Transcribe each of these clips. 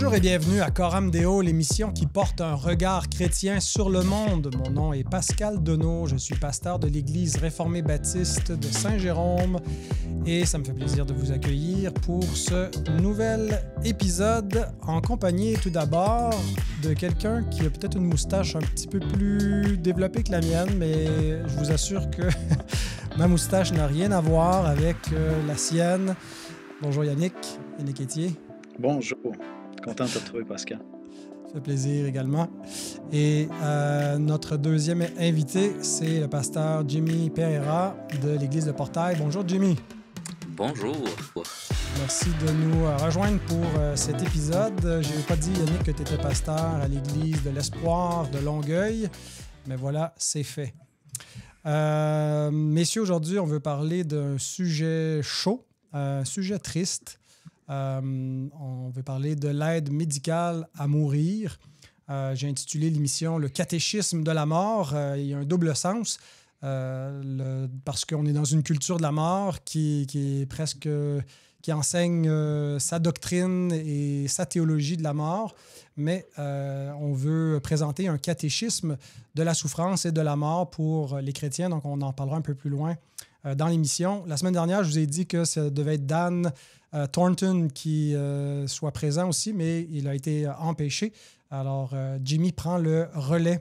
Bonjour et bienvenue à Coram Deo, l'émission qui porte un regard chrétien sur le monde. Mon nom est Pascal Deneau, je suis pasteur de l'Église réformée baptiste de Saint-Jérôme et ça me fait plaisir de vous accueillir pour ce nouvel épisode en compagnie tout d'abord de quelqu'un qui a peut-être une moustache un petit peu plus développée que la mienne, mais je vous assure que ma moustache n'a rien à voir avec la sienne. Bonjour Yannick Etier. Bonjour, content de te retrouver Pascal. Ça fait plaisir également. Et notre deuxième invité, c'est le pasteur Jimmy Pereira de l'Église de Portail. Bonjour Jimmy. Bonjour. Merci de nous rejoindre pour cet épisode. Je n'ai pas dit, Yannick, que tu étais pasteur à l'Église de l'Espoir de Longueuil, mais voilà, c'est fait. Messieurs, aujourd'hui, on veut parler d'un sujet chaud, un sujet triste. On veut parler de l'aide médicale à mourir. J'ai intitulé l'émission « Le catéchisme de la mort ». Il y a un double sens parce qu'on est dans une culture de la mort qui enseigne sa doctrine et sa théologie de la mort, mais on veut présenter un catéchisme de la souffrance et de la mort pour les chrétiens, donc on en parlera un peu plus loin dans l'émission. La semaine dernière, je vous ai dit que ça devait être Dan Thornton qui soit présent aussi, mais il a été empêché. Alors, Jimmy prend le relais.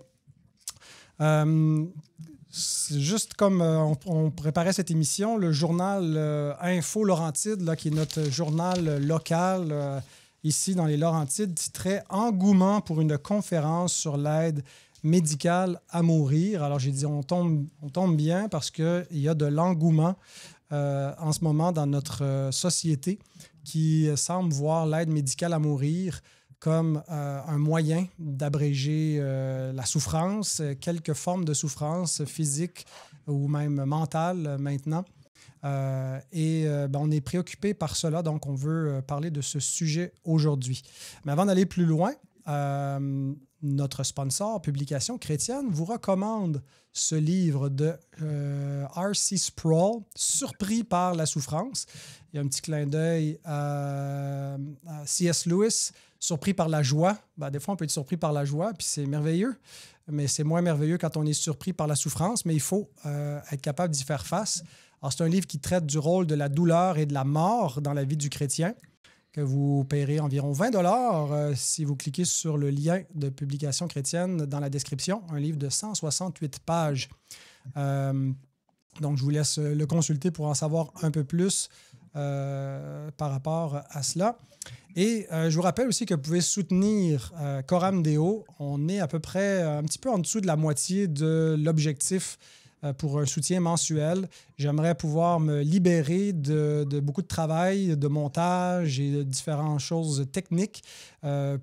Juste comme on préparait cette émission, le journal Info Laurentide, là, qui est notre journal local ici dans les Laurentides, titrait « Engouement pour une conférence sur l'aide médicale à mourir ». Alors, j'ai dit, on tombe bien parce qu'il y a de l'engouement en ce moment dans notre société qui semble voir l'aide médicale à mourir comme un moyen d'abréger la souffrance, quelques formes de souffrance physique ou même mentale maintenant. On est préoccupé par cela, donc on veut parler de ce sujet aujourd'hui. Mais avant d'aller plus loin, notre sponsor, Publication chrétienne, vous recommande ce livre de R.C. Sproul, Surpris par la souffrance. Il y a un petit clin d'œil à C.S. Lewis, Surpris par la joie. Des fois, on peut être surpris par la joie, puis c'est merveilleux, mais c'est moins merveilleux quand on est surpris par la souffrance, mais il faut être capable d'y faire face. Alors, c'est un livre qui traite du rôle de la douleur et de la mort dans la vie du chrétien, que vous paierez environ 20 $ si vous cliquez sur le lien de Publication chrétienne dans la description, un livre de 168 pages. Donc, je vous laisse le consulter pour en savoir un peu plus par rapport à cela. Et je vous rappelle aussi que vous pouvez soutenir Coram Deo. On est à peu près un petit peu en dessous de la moitié de l'objectif pour un soutien mensuel. J'aimerais pouvoir me libérer de beaucoup de travail, de montage et de différentes choses techniques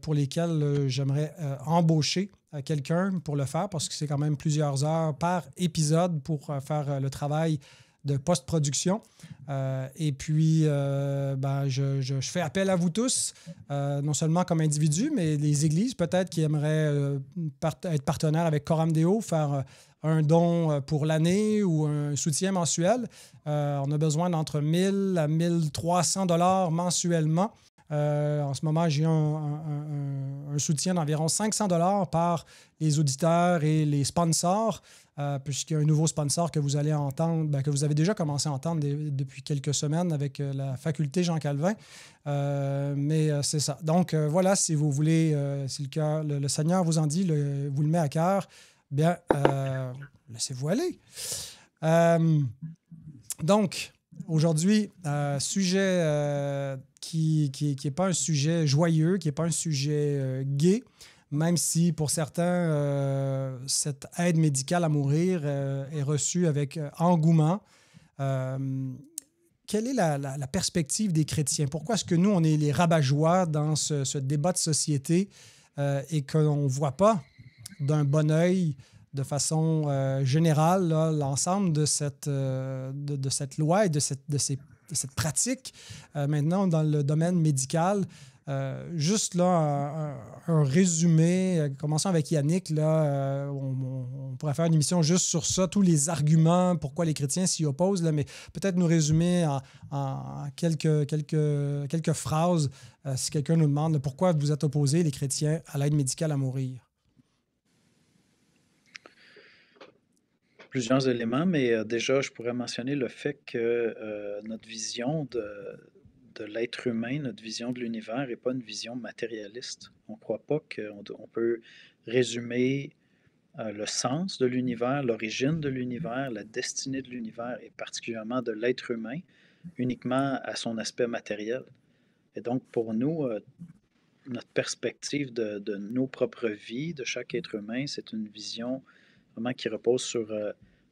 pour lesquelles j'aimerais embaucher quelqu'un pour le faire parce que c'est quand même plusieurs heures par épisode pour faire le travail de post-production. Et puis, je fais appel à vous tous, non seulement comme individus, mais les églises peut-être qui aimeraient être partenaires avec Coram Deo, faire un don pour l'année ou un soutien mensuel. On a besoin d'entre 1 000 à 1 300 $ mensuellement. En ce moment, j'ai un soutien d'environ 500 $ par les auditeurs et les sponsors, puisqu'il y a un nouveau sponsor que vous allez entendre, que vous avez déjà commencé à entendre depuis quelques semaines avec la faculté Jean Calvin. Mais c'est ça. Donc, voilà, si vous voulez, si le Seigneur vous en dit, vous le met à cœur, bien, laissez-vous aller. Donc, aujourd'hui, sujet qui n'est pas un sujet joyeux, qui n'est pas un sujet gai, même si pour certains, cette aide médicale à mourir est reçue avec engouement. Quelle est la perspective des chrétiens? Pourquoi est-ce que nous, on est les rabat-joie dans ce débat de société et qu'on ne voit pas d'un bon œil de façon générale là, l'ensemble de cette loi et de cette pratique maintenant dans le domaine médical Juste là, un résumé, commençons avec Yannick. Là, on pourrait faire une émission juste sur ça, tous les arguments, pourquoi les chrétiens s'y opposent, là, mais peut-être nous résumer en quelques phrases, si quelqu'un nous demande pourquoi vous êtes opposés, les chrétiens, à l'aide médicale à mourir. Plusieurs éléments, mais déjà, je pourrais mentionner le fait que notre vision de l'être humain, notre vision de l'univers n'est pas une vision matérialiste. On ne croit pas qu'on peut résumer le sens de l'univers, l'origine de l'univers, la destinée de l'univers et particulièrement de l'être humain uniquement à son aspect matériel. Et donc, pour nous, notre perspective de nos propres vies, de chaque être humain, c'est une vision vraiment qui repose sur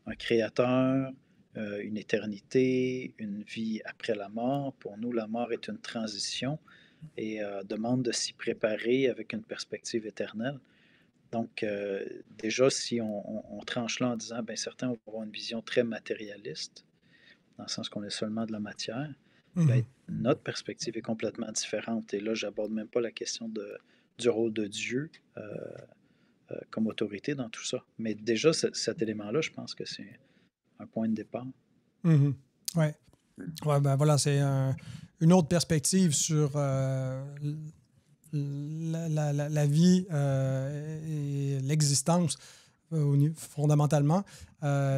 un créateur, une éternité, une vie après la mort. Pour nous, la mort est une transition et demande de s'y préparer avec une perspective éternelle. Donc, déjà, si on tranche là en disant, bien, certains vont avoir une vision très matérialiste, dans le sens qu'on est seulement de la matière, bien, notre perspective est complètement différente. Et là, j'aborde même pas la question du rôle de Dieu comme autorité dans tout ça. Mais déjà, cet élément-là, je pense que c'est un point de départ. Oui. Ouais, ben voilà, c'est une autre perspective sur la vie et l'existence fondamentalement.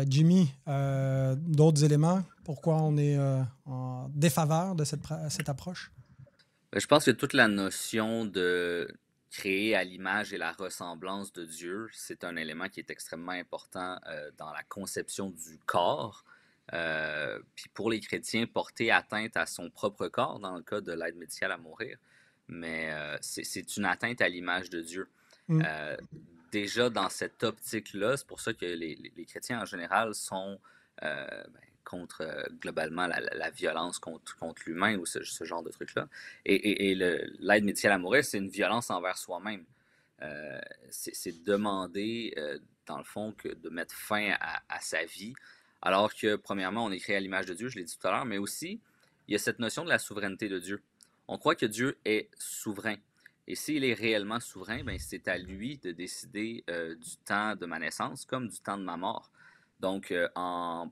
Jimmy, d'autres éléments? Pourquoi on est en défaveur de cette approche? Je pense que toute la notion de créer à l'image et la ressemblance de Dieu, c'est un élément qui est extrêmement important dans la conception du corps. Puis pour les chrétiens, porter atteinte à son propre corps, dans le cas de l'aide médicale à mourir, mais c'est une atteinte à l'image de Dieu. Déjà dans cette optique-là, c'est pour ça que les chrétiens en général sont contre globalement la violence contre l'humain ou ce genre de trucs-là. Et l'aide médicale à mourir, c'est une violence envers soi-même. C'est demander, dans le fond, de mettre fin à sa vie, alors que, premièrement, on est créé à l'image de Dieu, je l'ai dit tout à l'heure, mais aussi, il y a cette notion de la souveraineté de Dieu. On croit que Dieu est souverain. Et s'il est réellement souverain, ben, c'est à lui de décider du temps de ma naissance comme du temps de ma mort. Donc, en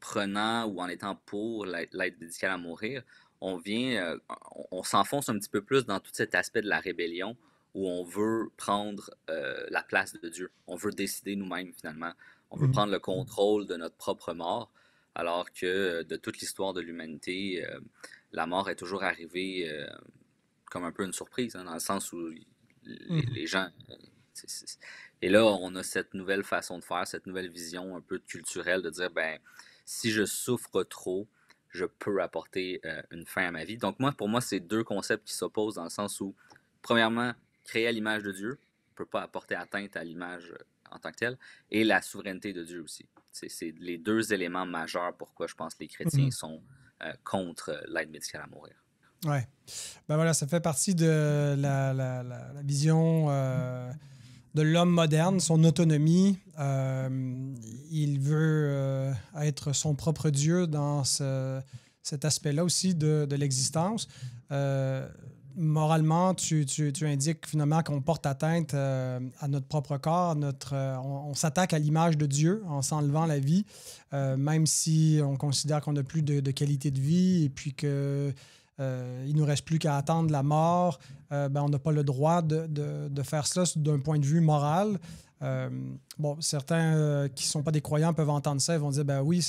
prenant ou en étant pour l'aide médicale à mourir, on s'enfonce un petit peu plus dans tout cet aspect de la rébellion où on veut prendre la place de Dieu. On veut décider nous-mêmes, finalement. On veut prendre le contrôle de notre propre mort, alors que de toute l'histoire de l'humanité, la mort est toujours arrivée comme un peu une surprise, hein, dans le sens où les gens... Et là, on a cette nouvelle façon de faire, cette nouvelle vision un peu culturelle de dire, ben, si je souffre trop, je peux apporter une fin à ma vie. Donc pour moi, c'est deux concepts qui s'opposent dans le sens où, premièrement, créer à l'image de Dieu ne peut pas apporter atteinte à l'image en tant que telle, et la souveraineté de Dieu aussi. C'est les deux éléments majeurs pourquoi je pense que les chrétiens sont contre l'aide médicale à mourir. Oui. Ben voilà, ça fait partie de la vision de l'homme moderne, son autonomie. Il veut être son propre Dieu dans cet aspect-là aussi de l'existence. Moralement, tu indiques finalement qu'on porte atteinte à notre propre corps. On s'attaque à l'image de Dieu en s'enlevant la vie, même si on considère qu'on n'a plus de qualité de vie et puis que il ne nous reste plus qu'à attendre la mort. On n'a pas le droit de faire cela d'un point de vue moral. Certains qui ne sont pas des croyants peuvent entendre ça et vont dire, ben oui,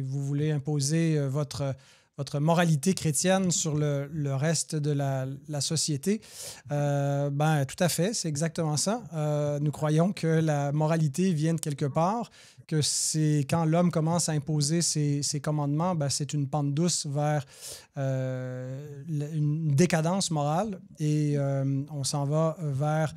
vous voulez imposer votre moralité chrétienne sur le reste de la société. Tout à fait, c'est exactement ça. Nous croyons que la moralité vient de quelque part, que c'est quand l'homme commence à imposer ses commandements, c'est une pente douce vers une décadence morale et on s'en va vers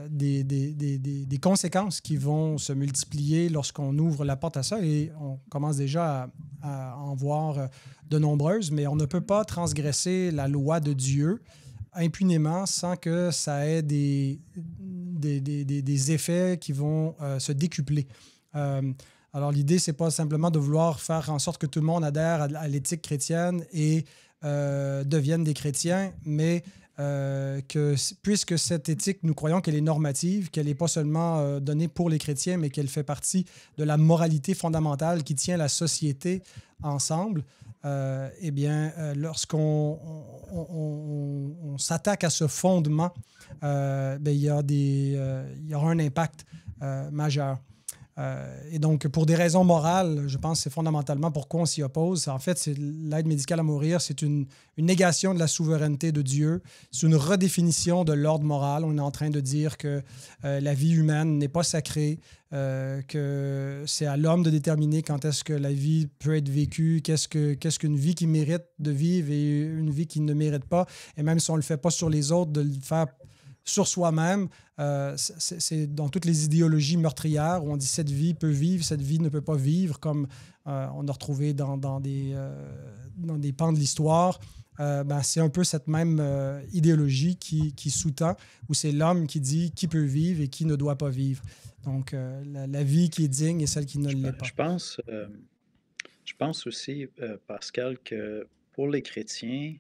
des conséquences qui vont se multiplier lorsqu'on ouvre la porte à ça et on commence déjà à en voir de nombreuses, mais on ne peut pas transgresser la loi de Dieu impunément sans que ça ait des effets qui vont se décupler. Alors l'idée, c'est pas simplement de vouloir faire en sorte que tout le monde adhère à l'éthique chrétienne et deviennent des chrétiens, mais puisque cette éthique, nous croyons qu'elle est normative, qu'elle n'est pas seulement donnée pour les chrétiens, mais qu'elle fait partie de la moralité fondamentale qui tient la société ensemble, eh bien, lorsqu'on on s'attaque à ce fondement, il y aura un impact majeur. Et donc, pour des raisons morales, je pense que c'est fondamentalement pourquoi on s'y oppose. En fait, l'aide médicale à mourir, c'est une négation de la souveraineté de Dieu. C'est une redéfinition de l'ordre moral. On est en train de dire que la vie humaine n'est pas sacrée, que c'est à l'homme de déterminer quand est-ce que la vie peut être vécue, qu'est-ce qu'une vie qui mérite de vivre et une vie qui ne mérite pas. Et même si on ne le fait pas sur les autres, de le faire sur soi-même. C'est dans toutes les idéologies meurtrières où on dit cette vie peut vivre, cette vie ne peut pas vivre, comme on a retrouvé dans des pans de l'histoire. C'est un peu cette même idéologie qui sous-tend, où c'est l'homme qui dit qui peut vivre et qui ne doit pas vivre. Donc, la vie qui est digne et celle qui ne l'est pas. Je pense aussi, Pascal, que pour les chrétiens,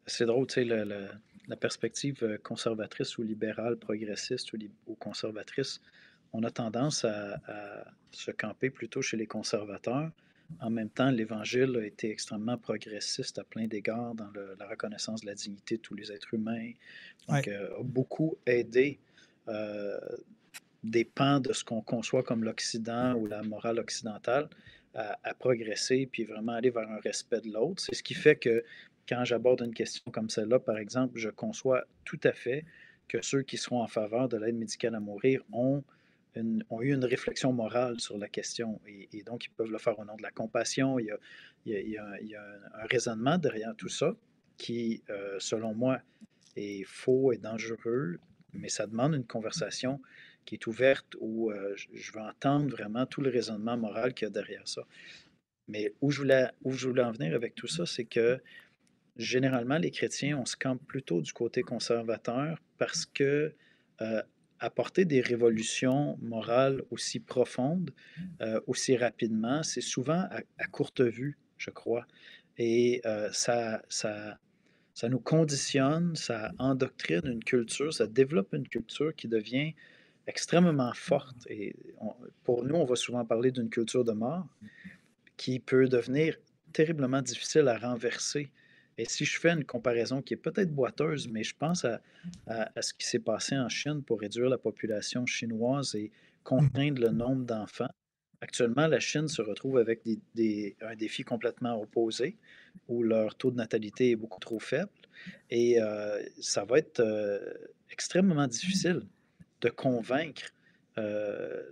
c'est drôle, tu sais, la perspective conservatrice ou libérale, progressiste ou conservatrice, on a tendance à se camper plutôt chez les conservateurs. En même temps, l'Évangile a été extrêmement progressiste à plein d'égards dans la reconnaissance de la dignité de tous les êtres humains. Donc, a beaucoup aidé des pans de ce qu'on conçoit comme l'Occident ou la morale occidentale à progresser puis vraiment aller vers un respect de l'autre. C'est ce qui fait que quand j'aborde une question comme celle-là, par exemple, je conçois tout à fait que ceux qui seront en faveur de l'aide médicale à mourir ont eu une réflexion morale sur la question. Et donc, ils peuvent le faire au nom de la compassion. Il y a un raisonnement derrière tout ça qui, selon moi, est faux et dangereux, mais ça demande une conversation qui est ouverte où je veux entendre vraiment tout le raisonnement moral qu'il y a derrière ça. Mais où je voulais en venir avec tout ça, c'est que généralement, les chrétiens, on se campe plutôt du côté conservateur parce que apporter des révolutions morales aussi profondes, aussi rapidement, c'est souvent à courte vue, je crois. Et ça nous conditionne, ça endoctrine une culture, ça développe une culture qui devient extrêmement forte. Et pour nous, on va souvent parler d'une culture de mort qui peut devenir terriblement difficile à renverser. Et si je fais une comparaison qui est peut-être boiteuse, mais je pense à ce qui s'est passé en Chine pour réduire la population chinoise et contraindre le nombre d'enfants. Actuellement, la Chine se retrouve avec un défi complètement opposé, où leur taux de natalité est beaucoup trop faible. Et ça va être extrêmement difficile de convaincre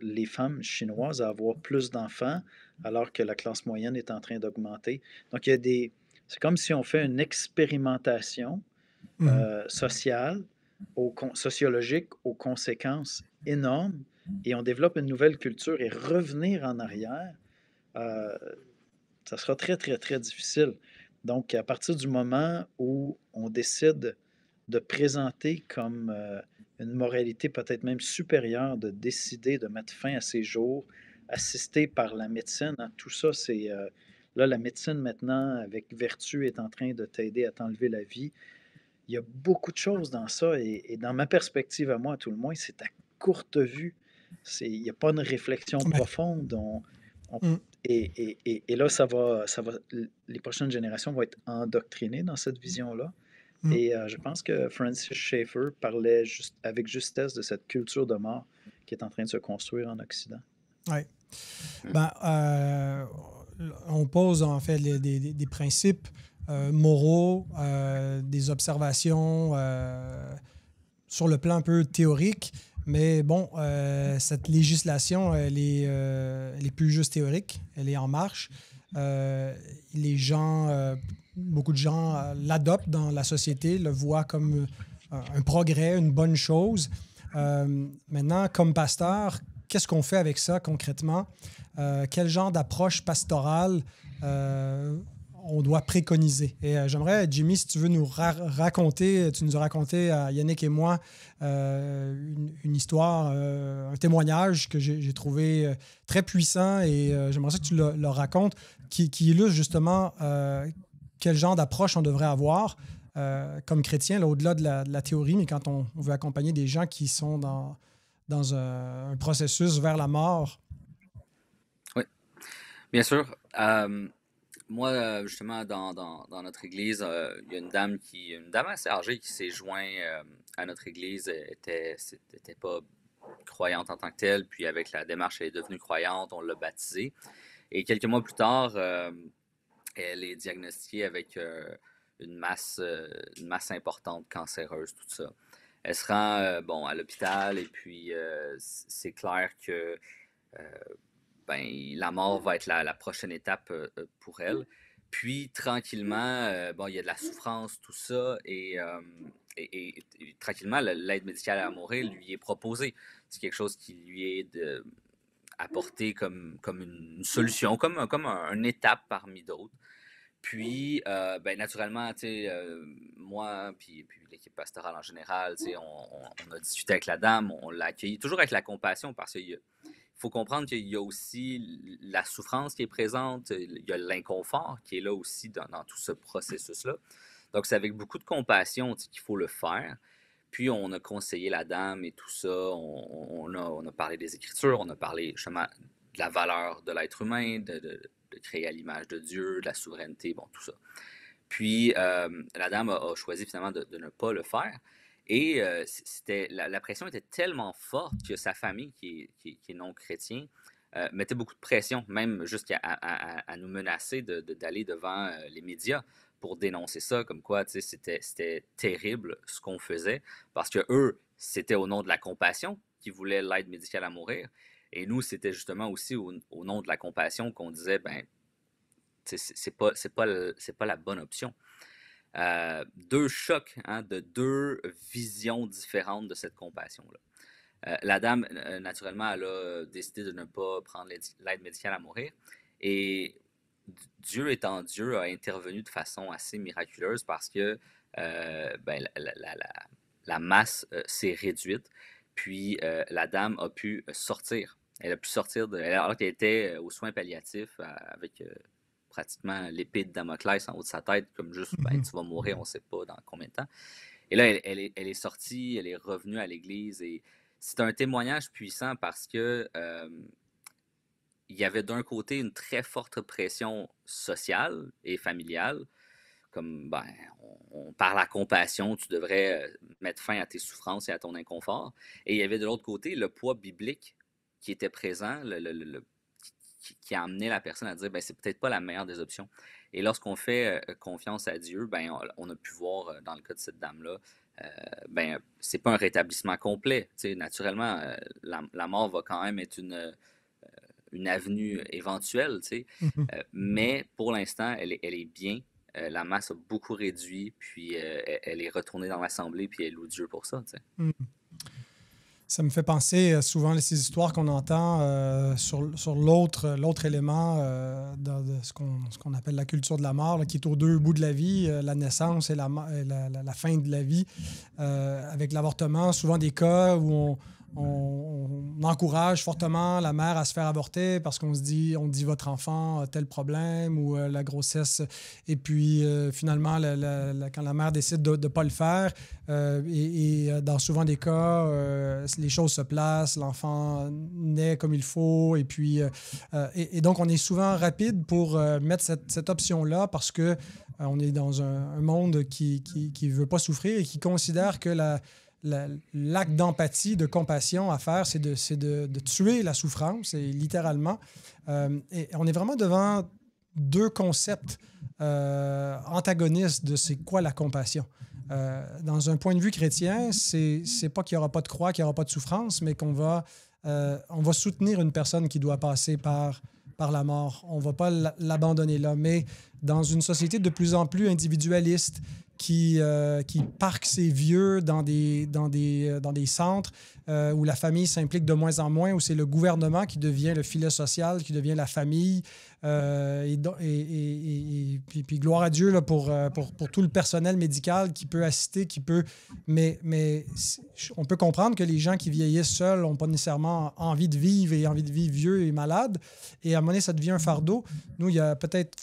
les femmes chinoises à avoir plus d'enfants alors que la classe moyenne est en train d'augmenter. Donc, c'est comme si on fait une expérimentation sociale, sociologique aux conséquences énormes et on développe une nouvelle culture et revenir en arrière, ça sera très, très, très difficile. Donc, à partir du moment où on décide de présenter comme une moralité peut-être même supérieure, de décider de mettre fin à ces jours, assisté par la médecine, hein, tout ça, c'est... là, la médecine, maintenant, avec vertu, est en train de t'aider à t'enlever la vie. Il y a beaucoup de choses dans ça, et dans ma perspective à moi, à tout le moins, c'est à courte vue. Il n'y a pas une réflexion profonde. Et là, les prochaines générations vont être endoctrinées dans cette vision-là. Et je pense que Francis Schaeffer parlait avec justesse de cette culture de mort qui est en train de se construire en Occident. Oui. On pose en fait des principes moraux, des observations sur le plan un peu théorique, mais bon, cette législation, elle est plus juste théorique, elle est en marche. Les gens, beaucoup de gens l'adoptent dans la société, le voient comme un progrès, une bonne chose. Maintenant, comme pasteur, qu'est-ce qu'on fait avec ça concrètement? Quel genre d'approche pastorale on doit préconiser. Et j'aimerais, Jimmy, si tu veux nous raconter, tu nous as raconté à Yannick et moi une histoire, un témoignage que j'ai trouvé très puissant et j'aimerais ça que tu le racontes, qui illustre justement quel genre d'approche on devrait avoir comme chrétien, là, au-delà de la théorie, mais quand on veut accompagner des gens qui sont dans un processus vers la mort. Oui, bien sûr. Moi, justement, dans notre église, il y a une dame assez âgée qui s'est jointe à notre église. Elle n'était pas croyante en tant que telle, puis avec la démarche, elle est devenue croyante, on l'a baptisée. Et quelques mois plus tard, elle est diagnostiquée avec une masse importante cancéreuse, tout ça. Elle se rend à l'hôpital et puis c'est clair que la mort va être la prochaine étape pour elle. Puis, tranquillement, il y a de la souffrance, tout ça, et tranquillement, l'aide médicale à mourir lui est proposée. C'est quelque chose qui lui est apporté comme une solution, comme une étape parmi d'autres. Puis, naturellement, moi, puis l'équipe pastorale en général, on a discuté avec la dame, on l'a accueillie, toujours avec la compassion, parce qu'il faut comprendre qu'il y a aussi la souffrance qui est présente, il y a l'inconfort qui est là aussi dans tout ce processus-là. Donc, c'est avec beaucoup de compassion qu'il faut le faire. Puis, on a conseillé la dame et tout ça, on a parlé des Écritures, on a parlé justement de la valeur de l'être humain, de créer à l'image de Dieu, de la souveraineté, tout ça. Puis, la dame a choisi finalement de ne pas le faire. Et la pression était tellement forte que sa famille, qui est non chrétien, mettait beaucoup de pression, même jusqu'à nous menacer d'aller devant les médias pour dénoncer ça, comme quoi c'était terrible ce qu'on faisait, parce que eux, c'était au nom de la compassion qu'ils voulaient l'aide médicale à mourir. Et nous, c'était justement aussi au nom de la compassion qu'on disait, c'est pas la bonne option. Deux chocs de deux visions différentes de cette compassion-là. La dame, naturellement, elle a décidé de ne pas prendre l'aide médicale à mourir. Et Dieu étant Dieu, a intervenu de façon assez miraculeuse parce que la masse s'est réduite. Puis la dame a pu sortir. Elle a pu sortir alors qu'elle était aux soins palliatifs avec pratiquement l'épée de Damoclès en haut de sa tête, comme juste, tu vas mourir, on ne sait pas dans combien de temps. Et là, elle est sortie, elle est revenue à l'église et c'est un témoignage puissant parce que il y avait d'un côté une très forte pression sociale et familiale, comme, par la compassion, tu devrais mettre fin à tes souffrances et à ton inconfort. Et il y avait de l'autre côté le poids biblique qui était présent, qui a amené la personne à dire c'est peut-être pas la meilleure des options. Et lorsqu'on fait confiance à Dieu, on a pu voir dans le cas de cette dame-là, c'est pas un rétablissement complet. Naturellement, la mort va quand même être une avenue éventuelle, mais pour l'instant, elle est bien. La masse a beaucoup réduit, puis elle est retournée dans l'Assemblée, puis elle loue Dieu pour ça. Ça me fait penser souvent à ces histoires qu'on entend sur l'autre élément de ce qu'on appelle la culture de la mort, là, qui est aux deux bouts de la vie, la naissance et la fin de la vie. Avec l'avortement, souvent des cas où on encourage fortement la mère à se faire avorter parce qu'on dit votre enfant a tel problème ou la grossesse. Et puis, finalement, quand la mère décide de ne pas le faire, et dans souvent des cas, les choses se placent, l'enfant naît comme il faut. Et puis, et donc, on est souvent rapide pour mettre cette option-là parce que on est dans un monde qui ne veut pas souffrir et qui considère que l'acte d'empathie, de compassion à faire, c'est de tuer la souffrance, et littéralement. Et on est vraiment devant deux concepts antagonistes de c'est quoi la compassion. Dans un point de vue chrétien, c'est pas qu'il n'y aura pas de croix, qu'il n'y aura pas de souffrance, mais on va soutenir une personne qui doit passer par la mort. On ne va pas l'abandonner là. Mais dans une société de plus en plus individualiste qui parque ses vieux dans des centres où la famille s'implique de moins en moins, où c'est le gouvernement qui devient le filet social, qui devient la famille. Puis gloire à Dieu là, pour tout le personnel médical qui peut assister, qui peut... Mais on peut comprendre que les gens qui vieillissent seuls n'ont pas nécessairement envie de vivre et envie de vivre vieux et malades. Et à un moment donné, ça devient un fardeau. Nous, il y a peut-être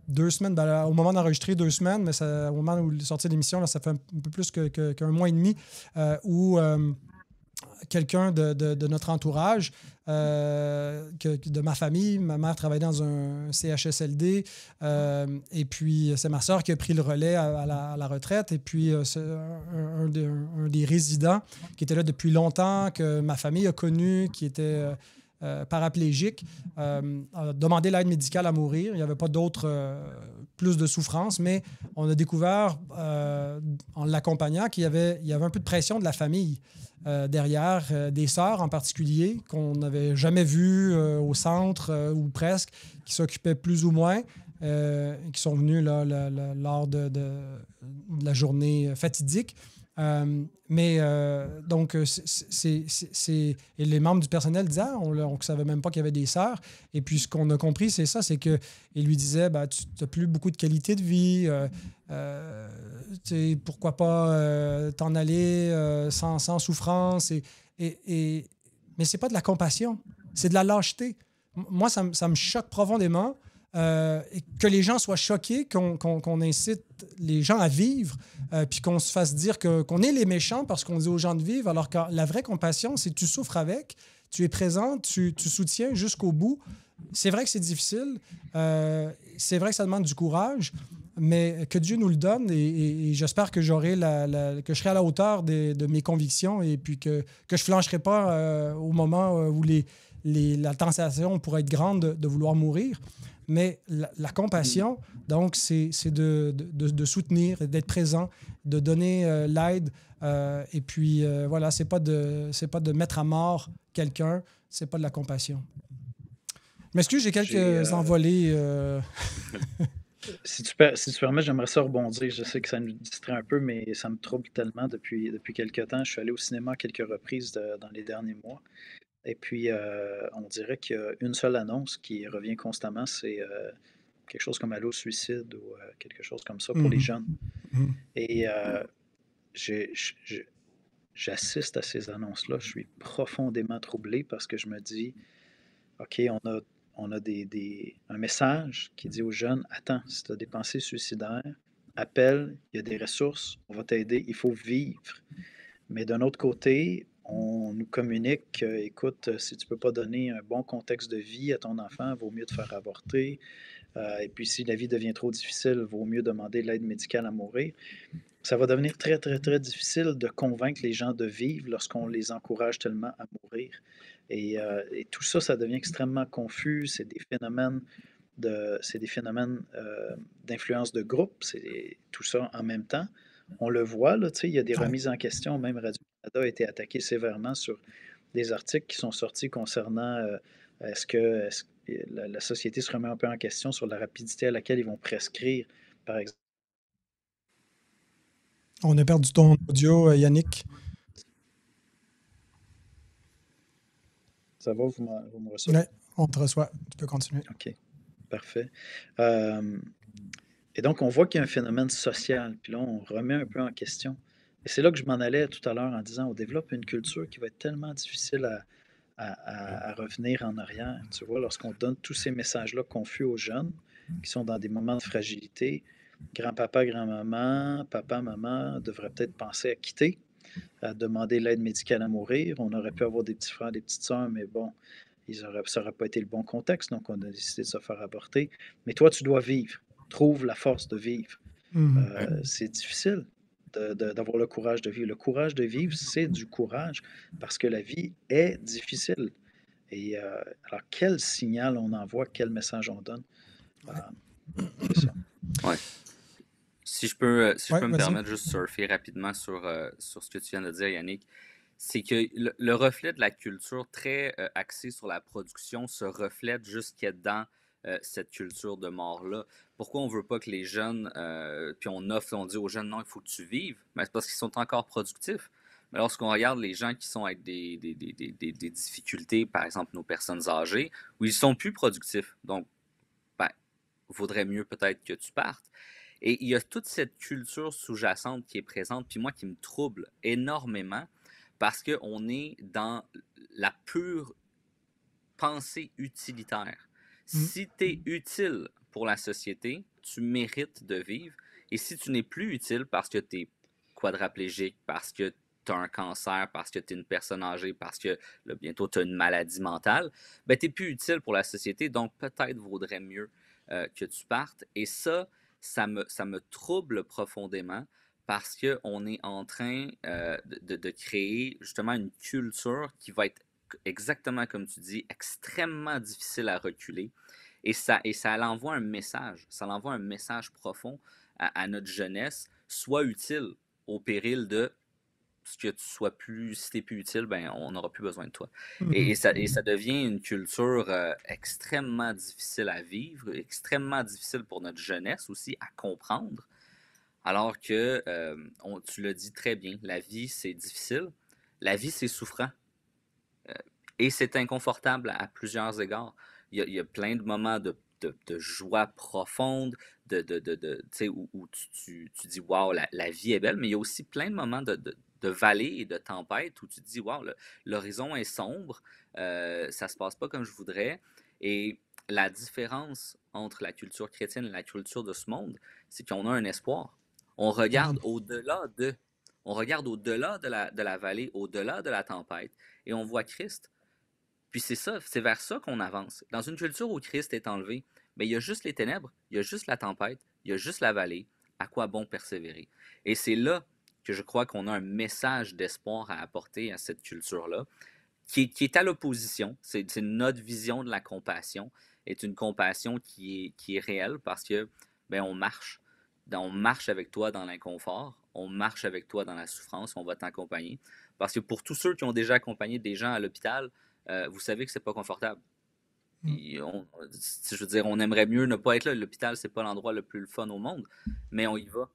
2 semaines, au moment d'enregistrer 2 semaines, mais au moment où il est sorti l'émission, là, ça fait un peu plus qu'un mois et demi, où quelqu'un de notre entourage, de ma famille, ma mère travaillait dans un CHSLD, et puis c'est ma soeur qui a pris le relais à la retraite, et puis c'est un des résidents qui était là depuis longtemps, que ma famille a connu, qui était... paraplégique, a demandé l'aide médicale à mourir. Il n'y avait pas plus de souffrance, mais on a découvert, en l'accompagnant, qu'il y avait un peu de pression de la famille derrière, des sœurs en particulier, qu'on n'avait jamais vues au centre, ou presque, qui s'occupaient plus ou moins, qui sont venues là, lors de la journée fatidique. Donc, et les membres du personnel disaient, on ne savait même pas qu'il y avait des sœurs. Et puis, ce qu'on a compris, c'est ça, c'est qu'il lui disait, tu n'as plus beaucoup de qualité de vie, pourquoi pas t'en aller sans souffrance. Mais ce n'est pas de la compassion, c'est de la lâcheté. Moi, ça me choque profondément. Que les gens soient choqués, qu'on incite les gens à vivre, puis qu'on se fasse dire qu'on est les méchants parce qu'on dit aux gens de vivre, alors que la vraie compassion, c'est que tu souffres avec, tu es présent, tu soutiens jusqu'au bout. C'est vrai que c'est difficile, c'est vrai que ça demande du courage, mais que Dieu nous le donne, et j'espère que que je serai à la hauteur de mes convictions, et puis que je ne flancherai pas au moment où la tentation pourrait être grande de vouloir mourir. Mais la compassion, donc, c'est de soutenir, d'être présent, de donner l'aide. Et puis, voilà, c'est pas de mettre à mort quelqu'un, c'est pas de la compassion. Mais excuse, j'ai quelques envolées. Si tu permets, j'aimerais ça rebondir. Je sais que ça nous distrait un peu, mais ça me trouble tellement depuis quelques temps. Je suis allé au cinéma à quelques reprises dans les derniers mois. Et puis, on dirait qu'il y a une seule annonce qui revient constamment, c'est quelque chose comme Allo Suicide ou quelque chose comme ça pour les jeunes. Et j'assiste à ces annonces-là, je suis profondément troublé parce que je me dis, OK, on a un message qui dit aux jeunes, attends, si tu as des pensées suicidaires, appelle, il y a des ressources, on va t'aider, il faut vivre. Mais d'un autre côté, on nous communique que, écoute, si tu ne peux pas donner un bon contexte de vie à ton enfant, il vaut mieux te faire avorter. Et puis, si la vie devient trop difficile, il vaut mieux demander l'aide médicale à mourir. Ça va devenir très, très, très difficile de convaincre les gens de vivre lorsqu'on les encourage tellement à mourir. Et tout ça, ça devient extrêmement confus. C'est des phénomènes d'influence de groupe. C'est tout ça en même temps. On le voit, là, il y a des remises en question. Même Radio-Canada a été attaqué sévèrement sur des articles qui sont sortis concernant est-ce que la société se remet un peu en question sur la rapidité à laquelle ils vont prescrire, par exemple. On a perdu ton audio, Yannick. Ça va, vous me recevez? Oui, on te reçoit. Tu peux continuer. OK, parfait. Et donc, on voit qu'il y a un phénomène social, puis là, on remet un peu en question. Et c'est là que je m'en allais tout à l'heure en disant, on développe une culture qui va être tellement difficile à revenir en arrière. Tu vois, lorsqu'on donne tous ces messages-là confus aux jeunes qui sont dans des moments de fragilité, grand-papa, grand-maman, papa, maman devraient peut-être penser à quitter, à demander l'aide médicale à mourir. On aurait pu avoir des petits frères, des petites sœurs, mais bon, ça n'aurait pas été le bon contexte, donc on a décidé de se faire avorter. Mais toi, tu dois vivre. Trouve la force de vivre. C'est difficile d'avoir le courage de vivre. Le courage de vivre, c'est du courage parce que la vie est difficile. Et alors, quel signal on envoie, quel message on donne? C'est ça. Ouais. Si je peux me permettre juste de surfer rapidement sur ce que tu viens de dire, Yannick, c'est que le reflet de la culture très axée sur la production se reflète jusqu'à dans cette culture de mort-là. Pourquoi on ne veut pas que les jeunes, puis on dit aux jeunes, non, il faut que tu vives, mais c'est parce qu'ils sont encore productifs. Mais lorsqu'on regarde les gens qui sont avec des difficultés, par exemple nos personnes âgées, où ils sont plus productifs, donc, ben, vaudrait mieux peut-être que tu partes. Et il y a toute cette culture sous-jacente qui est présente, puis moi qui me trouble énormément, parce qu'on est dans la pure pensée utilitaire. Si tu es utile pour la société, tu mérites de vivre. Et si tu n'es plus utile parce que tu es quadraplégique, parce que tu as un cancer, parce que tu es une personne âgée, parce que là, bientôt tu as une maladie mentale, ben, tu n'es plus utile pour la société, donc peut-être vaudrait mieux que tu partes. Et ça me trouble profondément parce qu'on est en train de créer justement une culture qui va être exactement comme tu dis, extrêmement difficile à reculer. Et ça l'envoie un message. Ça l'envoie un message profond à notre jeunesse. Sois utile au péril de ce que tu sois plus. Si tu n'es plus utile, ben, on n'aura plus besoin de toi. Et ça devient une culture extrêmement difficile à vivre, extrêmement difficile pour notre jeunesse aussi à comprendre. Alors que, tu l'as dit très bien, la vie, c'est difficile. La vie, c'est souffrant. Et c'est inconfortable à plusieurs égards. Il y a plein de moments de joie profonde, où tu dis « wow, la vie est belle », mais il y a aussi plein de moments de vallée et de tempête où tu te dis « wow, l'horizon est sombre, ça se passe pas comme je voudrais ». Et la différence entre la culture chrétienne et la culture de ce monde, c'est qu'on a un espoir. On regarde au-delà de la vallée, au-delà de la tempête, et on voit Christ. Puis c'est vers ça qu'on avance. Dans une culture où Christ est enlevé, bien, il y a juste les ténèbres, il y a juste la tempête, il y a juste la vallée. À quoi bon persévérer? Et c'est là que je crois qu'on a un message d'espoir à apporter à cette culture-là, qui est à l'opposition. C'est notre vision de la compassion, est une compassion qui est réelle parce que bien, on marche. On marche avec toi dans l'inconfort, on marche avec toi dans la souffrance, on va t'accompagner. Parce que pour tous ceux qui ont déjà accompagné des gens à l'hôpital, vous savez que c'est pas confortable. Je veux dire, on aimerait mieux ne pas être là. L'hôpital, c'est pas l'endroit le plus fun au monde, mais on y va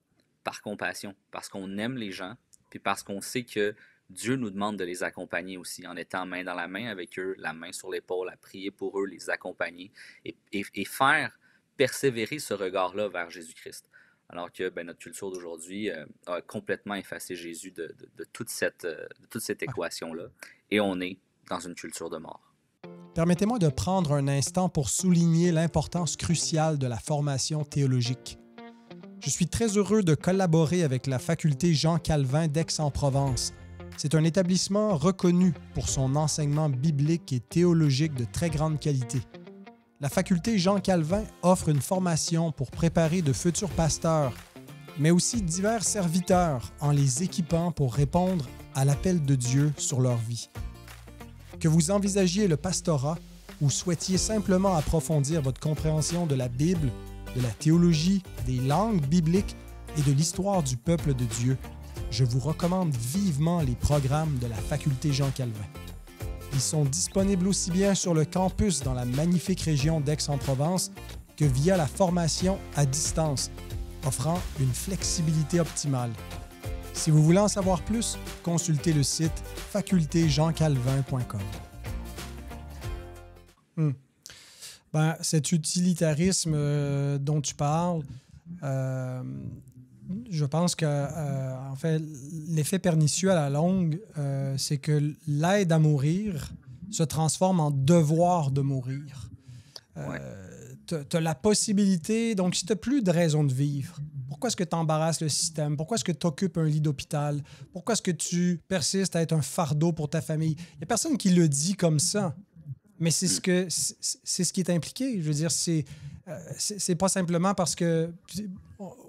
par compassion, parce qu'on aime les gens, puis parce qu'on sait que Dieu nous demande de les accompagner aussi, en étant main dans la main avec eux, la main sur l'épaule, à prier pour eux, les accompagner, et faire persévérer ce regard-là vers Jésus-Christ. Alors que ben, notre culture d'aujourd'hui a complètement effacé Jésus de toute cette équation-là, et on est dans une culture de mort. Permettez-moi de prendre un instant pour souligner l'importance cruciale de la formation théologique. Je suis très heureux de collaborer avec la faculté Jean Calvin d'Aix-en-Provence. C'est un établissement reconnu pour son enseignement biblique et théologique de très grande qualité. La faculté Jean Calvin offre une formation pour préparer de futurs pasteurs, mais aussi divers serviteurs en les équipant pour répondre à l'appel de Dieu sur leur vie. Que vous envisagiez le pastorat ou souhaitiez simplement approfondir votre compréhension de la Bible, de la théologie, des langues bibliques et de l'histoire du peuple de Dieu, je vous recommande vivement les programmes de la faculté Jean Calvin. Ils sont disponibles aussi bien sur le campus dans la magnifique région d'Aix-en-Provence que via la formation à distance, offrant une flexibilité optimale. Si vous voulez en savoir plus, consultez le site facultéjeancalvin.com. Ben, cet utilitarisme dont tu parles, je pense que en fait, l'effet pernicieux à la longue, c'est que l'aide à mourir se transforme en devoir de mourir. Tu as la possibilité, donc si tu n'as plus de raison de vivre, pourquoi est-ce que tu embarrasses le système? Pourquoi est-ce que tu occupes un lit d'hôpital? Pourquoi est-ce que tu persistes à être un fardeau pour ta famille? Il n'y a personne qui le dit comme ça, mais c'est ce qui est impliqué. Je veux dire, c'est pas simplement parce que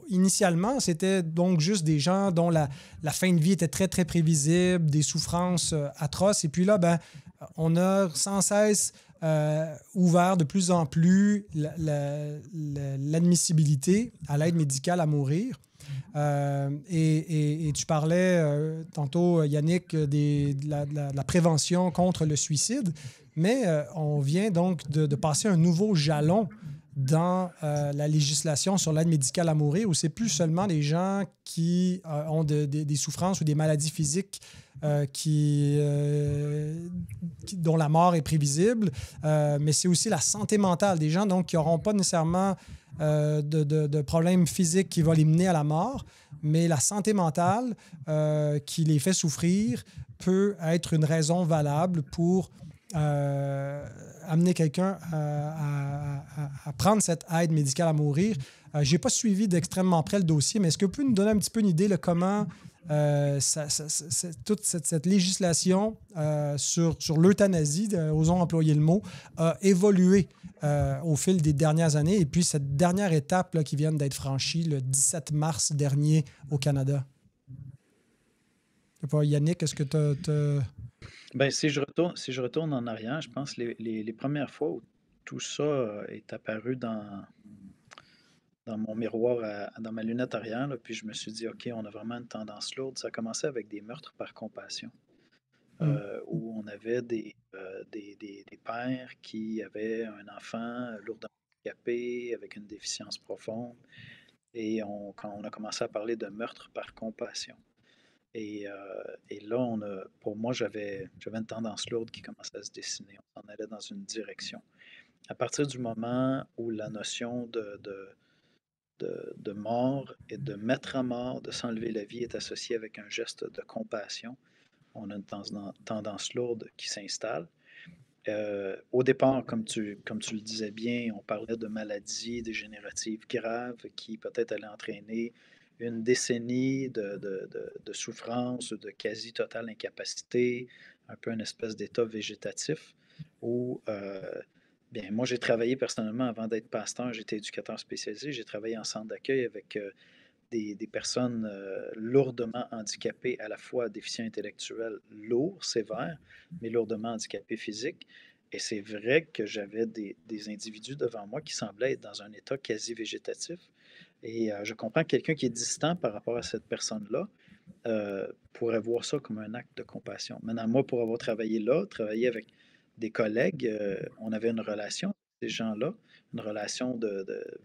initialement, c'était donc juste des gens dont la fin de vie était très, très prévisible, des souffrances atroces. Et puis là, ben, on a sans cesse ouvert de plus en plus l'admissibilité à l'aide médicale à mourir. Et tu parlais tantôt, Yannick, de la prévention contre le suicide, mais on vient donc de passer un nouveau jalon dans la législation sur l'aide médicale à mourir, où c'est plus seulement les gens qui ont des souffrances ou des maladies physiques dont la mort est prévisible, mais c'est aussi la santé mentale des gens donc, qui n'auront pas nécessairement de problèmes physiques qui vont les mener à la mort, mais la santé mentale qui les fait souffrir peut être une raison valable pour amener quelqu'un à prendre cette aide médicale à mourir. Je n'ai pas suivi d'extrêmement près le dossier, mais est-ce que vous pouvez nous donner un petit peu une idée de comment toute cette législation sur l'euthanasie, osons employer le mot, a évolué au fil des dernières années, et puis cette dernière étape là, qui vient d'être franchie le 17 mars dernier au Canada? Yannick, est-ce que tu Ben, si je retourne en arrière, je pense que les premières fois où tout ça est apparu dans mon miroir, dans ma lunette arrière, là, puis je me suis dit, OK, on a vraiment une tendance lourde. Ça a commencé avec des meurtres par compassion, où on avait des pères qui avaient un enfant lourdement handicapé, avec une déficience profonde, et quand on a commencé à parler de meurtre par compassion. Et là, pour moi, j'avais une tendance lourde qui commençait à se dessiner. On s'en allait dans une direction. À partir du moment où la notion de mort et de mettre à mort, de s'enlever la vie est associée avec un geste de compassion, on a une tendance lourde qui s'installe. Au départ, comme tu le disais bien, on parlait de maladies dégénératives graves qui peut-être allaient entraîner une décennie de souffrance, de quasi-totale incapacité, un peu une espèce d'état végétatif où, bien, moi j'ai travaillé personnellement avant d'être pasteur, j'étais éducateur spécialisé, j'ai travaillé en centre d'accueil avec des personnes lourdement handicapées, à la fois déficients intellectuels lourds, sévères, mais lourdement handicapés physiques. Et c'est vrai que j'avais des individus devant moi qui semblaient être dans un état quasi végétatif. Et je comprends que quelqu'un qui est distant par rapport à cette personne-là pourrait voir ça comme un acte de compassion. Maintenant, moi, pour avoir travaillé là, travaillé avec des collègues, on avait une relation avec ces gens-là, une relation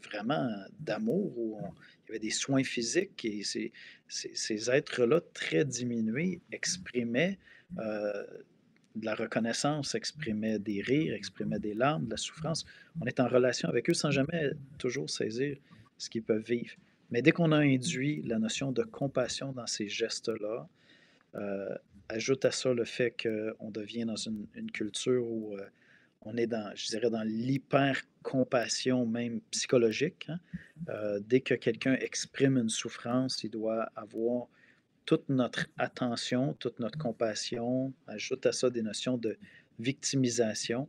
vraiment d'amour où il y avait des soins physiques et ces êtres-là très diminués exprimaient de la reconnaissance, exprimaient des rires, exprimaient des larmes, de la souffrance. On est en relation avec eux sans jamais toujours saisir ce qu'ils peuvent vivre. Mais dès qu'on a induit la notion de compassion dans ces gestes-là, ajoute à ça le fait qu'on devient dans une culture où on est je dirais, dans l'hyper-compassion même psychologique. Hein. Dès que quelqu'un exprime une souffrance, il doit avoir toute notre attention, toute notre compassion. Ajoute à ça des notions de victimisation.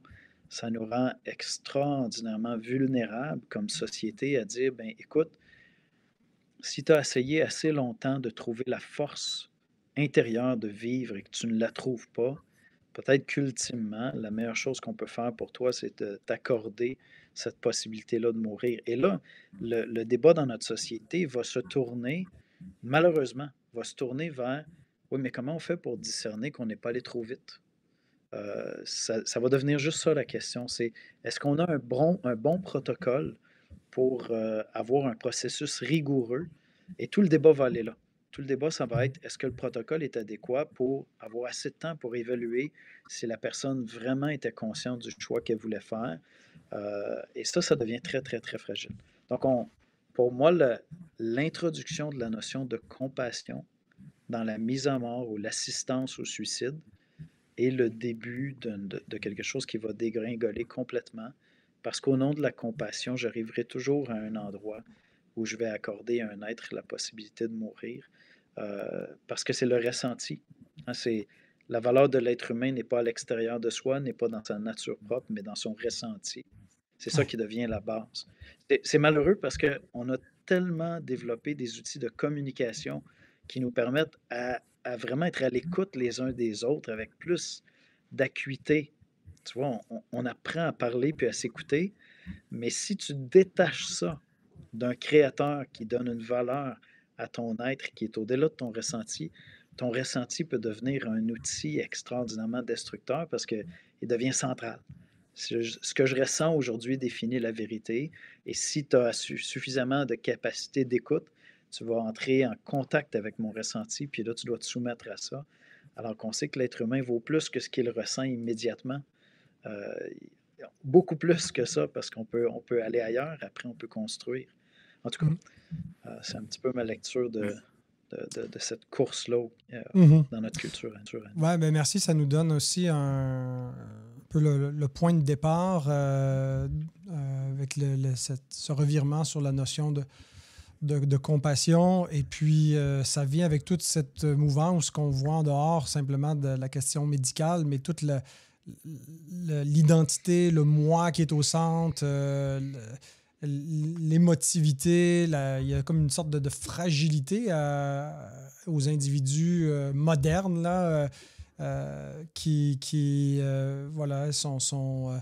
Ça nous rend extraordinairement vulnérables comme société à dire, ben écoute, si tu as essayé assez longtemps de trouver la force intérieure de vivre et que tu ne la trouves pas, peut-être qu'ultimement, la meilleure chose qu'on peut faire pour toi, c'est de t'accorder cette possibilité-là de mourir. Et là, le débat dans notre société va se tourner, malheureusement, va se tourner vers, oui, mais comment on fait pour discerner qu'on n'est pas allé trop vite? Ça va devenir juste ça la question, c'est est-ce qu'on a un bon protocole pour avoir un processus rigoureux? Et tout le débat va aller là. Tout le débat, ça va être est-ce que le protocole est adéquat pour avoir assez de temps pour évaluer si la personne vraiment était consciente du choix qu'elle voulait faire. Et ça devient très, très, très fragile. Donc, pour moi, l'introduction de la notion de compassion dans la mise à mort ou l'assistance au suicide est le début de quelque chose qui va dégringoler complètement. Parce qu'au nom de la compassion, j'arriverai toujours à un endroit où je vais accorder à un être la possibilité de mourir, parce que c'est le ressenti. Hein, la valeur de l'être humain n'est pas à l'extérieur de soi, n'est pas dans sa nature propre, mais dans son ressenti. C'est ça Ouais. qui devient la base. C'est malheureux parce qu'on a tellement développé des outils de communication qui nous permettent à vraiment être à l'écoute les uns des autres avec plus d'acuité. Tu vois, on apprend à parler puis à s'écouter, mais si tu détaches ça d'un créateur qui donne une valeur à ton être, qui est au-delà de ton ressenti peut devenir un outil extraordinairement destructeur parce qu'il devient central. Ce que je ressens aujourd'hui définit la vérité. Et si tu as suffisamment de capacité d'écoute, tu vas entrer en contact avec mon ressenti, puis là, tu dois te soumettre à ça. Alors qu'on sait que l'être humain vaut plus que ce qu'il ressent immédiatement. Euh, Beaucoup plus que ça, parce on peut aller ailleurs, après on peut construire. En tout cas, c'est un petit peu ma lecture de cette course-là dans notre culture. Oui, ben merci. Ça nous donne aussi un peu le point de départ avec ce revirement sur la notion de compassion. Et puis, ça vient avec toute cette mouvance qu'on voit en dehors simplement de la question médicale, mais toute l'identité, le moi qui est au centre, l'émotivité, il y a comme une sorte de fragilité aux individus modernes là, qui voilà, sont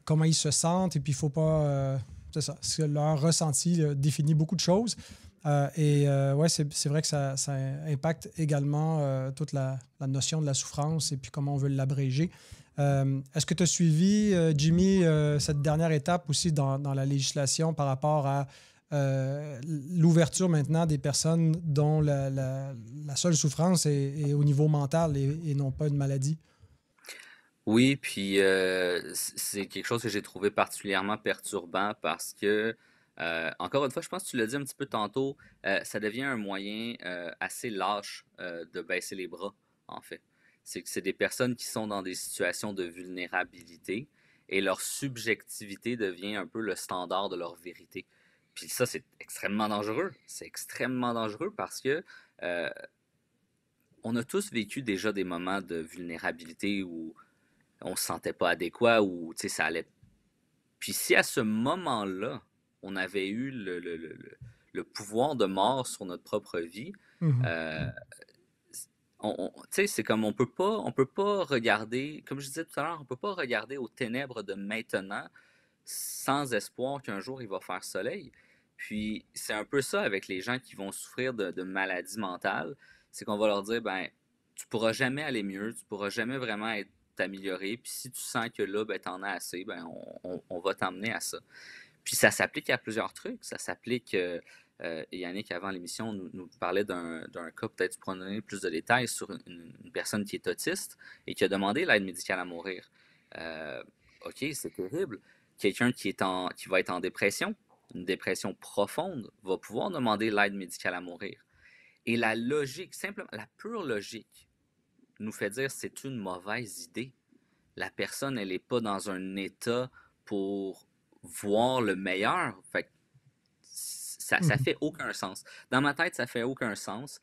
comment ils se sentent, et puis il ne faut pas... c'est ça, leur ressenti définit beaucoup de choses. Ouais, c'est vrai que ça impacte également toute la notion de la souffrance et puis comment on veut l'abréger. Est-ce que tu as suivi, Jimmy, cette dernière étape aussi dans la législation par rapport à l'ouverture maintenant des personnes dont la seule souffrance est au niveau mental et non pas une maladie? Oui, puis c'est quelque chose que j'ai trouvé particulièrement perturbant parce que, encore une fois, je pense que tu l'as dit un petit peu tantôt, ça devient un moyen assez lâche de baisser les bras, en fait. C'est que c'est des personnes qui sont dans des situations de vulnérabilité et leur subjectivité devient un peu le standard de leur vérité. Puis ça, c'est extrêmement dangereux. C'est extrêmement dangereux parce que euh, on a tous vécu déjà des moments de vulnérabilité où on se sentait pas adéquat, où ça allait. Puis si à ce moment-là, on avait eu le pouvoir de mort sur notre propre vie, euh, c'est comme on peut pas regarder, comme je disais tout à l'heure, on peut pas regarder aux ténèbres de maintenant sans espoir qu'un jour il va faire soleil. Puis c'est un peu ça avec les gens qui vont souffrir de maladies mentales, c'est qu'on va leur dire, ben, tu pourras jamais aller mieux, tu pourras jamais vraiment être amélioré, puis si tu sens que là, ben, t'en as assez, ben, on va t'emmener à ça. Puis ça s'applique à plusieurs trucs. Ça s'applique, Yannick, avant l'émission, nous parlait d'un cas, peut-être tu pourras donner plus de détails, sur une personne qui est autiste et qui a demandé l'aide médicale à mourir. OK, c'est terrible. Quelqu'un qui va être en dépression, une dépression profonde, va pouvoir demander l'aide médicale à mourir. Et la logique, simplement, la pure logique, nous fait dire que c'est une mauvaise idée. La personne, elle n'est pas dans un état pour voir le meilleur. Fait que ça fait aucun sens. Dans ma tête, ça fait aucun sens.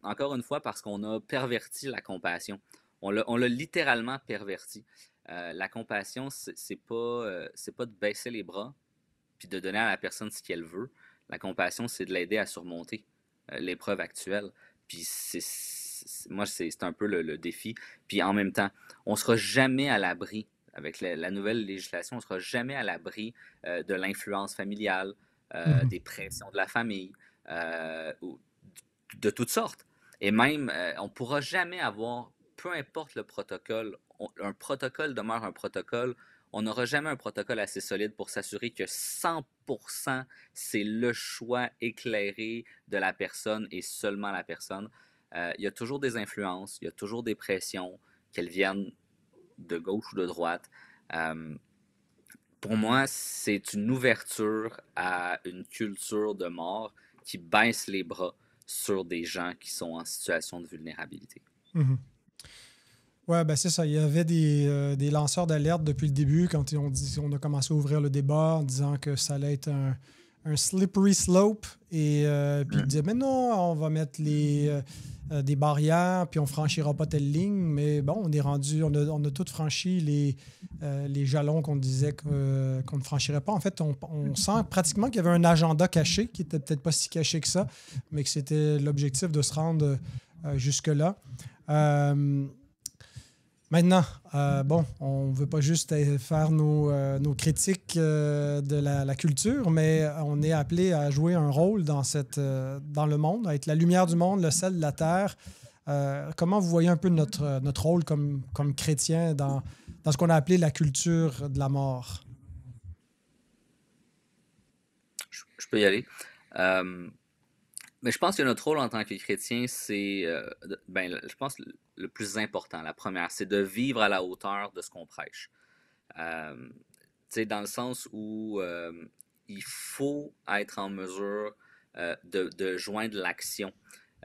Encore une fois, parce qu'on a perverti la compassion. On l'a littéralement perverti. La compassion, c'est pas de baisser les bras puis de donner à la personne ce qu'elle veut. La compassion, c'est de l'aider à surmonter l'épreuve actuelle. Puis moi, c'est un peu le défi. Puis en même temps, on ne sera jamais à l'abri, avec la nouvelle législation, on ne sera jamais à l'abri de l'influence familiale, des pressions de la famille, de toutes sortes. Et même, on ne pourra jamais avoir, peu importe le protocole, un protocole demeure un protocole. On n'aura jamais un protocole assez solide pour s'assurer que 100% c'est le choix éclairé de la personne et seulement la personne. Il y a toujours des influences, il y a toujours des pressions, qu'elles viennent de gauche ou de droite. Pour moi, c'est une ouverture à une culture de mort qui baisse les bras sur des gens qui sont en situation de vulnérabilité. Oui, ben c'est ça. Il y avait des lanceurs d'alerte depuis le début quand on a commencé à ouvrir le débat en disant que ça allait être un slippery slope. Et puis ils disaient, mais non, on va mettre des barrières, puis on ne franchira pas telle ligne. Mais bon, on est rendu, on a tous franchi les jalons qu'on disait qu'on ne franchirait pas. En fait, on sent pratiquement qu'il y avait un agenda caché, qui n'était peut-être pas si caché que ça, mais que c'était l'objectif de se rendre jusque-là. Maintenant, bon, on ne veut pas juste faire nos critiques de la culture, mais on est appelé à jouer un rôle dans le monde, à être la lumière du monde, le sel de la terre. Comment vous voyez un peu notre rôle comme chrétien dans ce qu'on a appelé la culture de la mort? Je peux y aller. Mais je pense que notre rôle en tant que chrétien, c'est, je pense, le plus important, la première, c'est de vivre à la hauteur de ce qu'on prêche. Euh, dans le sens où il faut être en mesure de joindre l'action.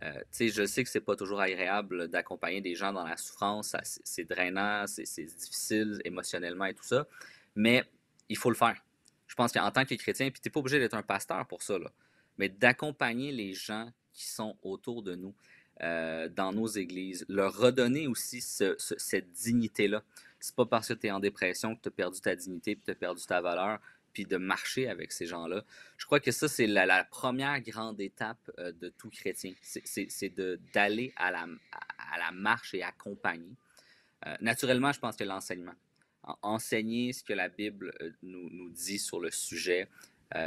Je sais que c'est pas toujours agréable d'accompagner des gens dans la souffrance, c'est drainant, c'est difficile émotionnellement et tout ça, mais il faut le faire. Je pense qu'en tant que chrétien, puis t'es pas obligé d'être un pasteur pour ça, là, mais d'accompagner les gens qui sont autour de nous dans nos églises, leur redonner aussi cette dignité-là. C'est pas parce que tu es en dépression que tu as perdu ta dignité, puis tu as perdu ta valeur, puis de marcher avec ces gens-là. Je crois que ça, c'est la première grande étape de tout chrétien. C'est d'aller à la marche et accompagner. Naturellement, je pense que l'enseignement. Enseigner ce que la Bible nous dit sur le sujet,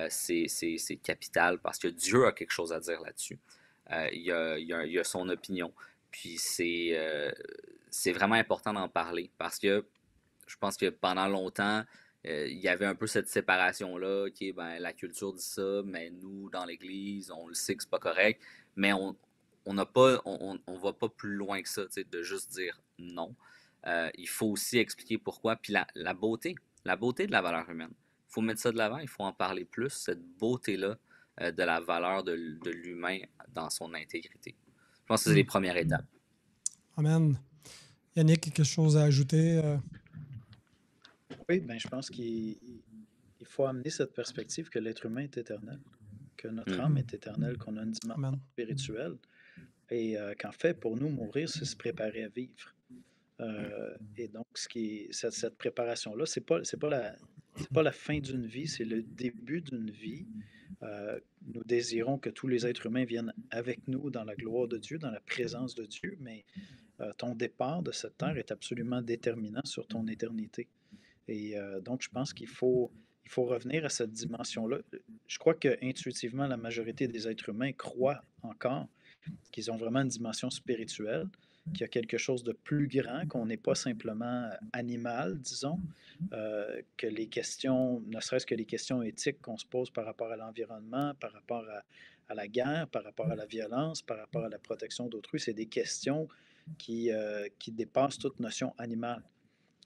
c'est capital parce que Dieu a quelque chose à dire là-dessus. Il a son opinion. Puis c'est vraiment important d'en parler parce que je pense que pendant longtemps, il y avait un peu cette séparation-là, qui est ben, la culture dit ça, mais nous, dans l'Église, on le sait que c'est pas correct, mais on n'a pas, on va pas plus loin que ça, de juste dire non. Il faut aussi expliquer pourquoi, puis la beauté de la valeur humaine. Il faut mettre ça de l'avant, il faut en parler plus, cette beauté-là de la valeur de l'humain dans son intégrité. Je pense que c'est les premières étapes. Amen. Yannick, quelque chose à ajouter? Oui, ben, je pense qu'il faut amener cette perspective que l'être humain est éternel, que notre âme est éternelle, qu'on a une dimension Amen. spirituelle et qu'en fait, pour nous, mourir, c'est se préparer à vivre. Et donc, cette préparation-là, c'est pas la fin d'une vie, c'est le début d'une vie. Nous désirons que tous les êtres humains viennent avec nous dans la gloire de Dieu, dans la présence de Dieu, mais ton départ de cette terre est absolument déterminant sur ton éternité. Et donc, je pense il faut revenir à cette dimension-là. Je crois que intuitivement, la majorité des êtres humains croient encore qu'ils ont vraiment une dimension spirituelle, qu'il y a quelque chose de plus grand, qu'on n'est pas simplement animal, disons, que les questions, ne serait-ce que les questions éthiques qu'on se pose par rapport à l'environnement, par rapport à la guerre, par rapport à la violence, par rapport à la protection d'autrui, c'est des questions qui dépassent toute notion animale.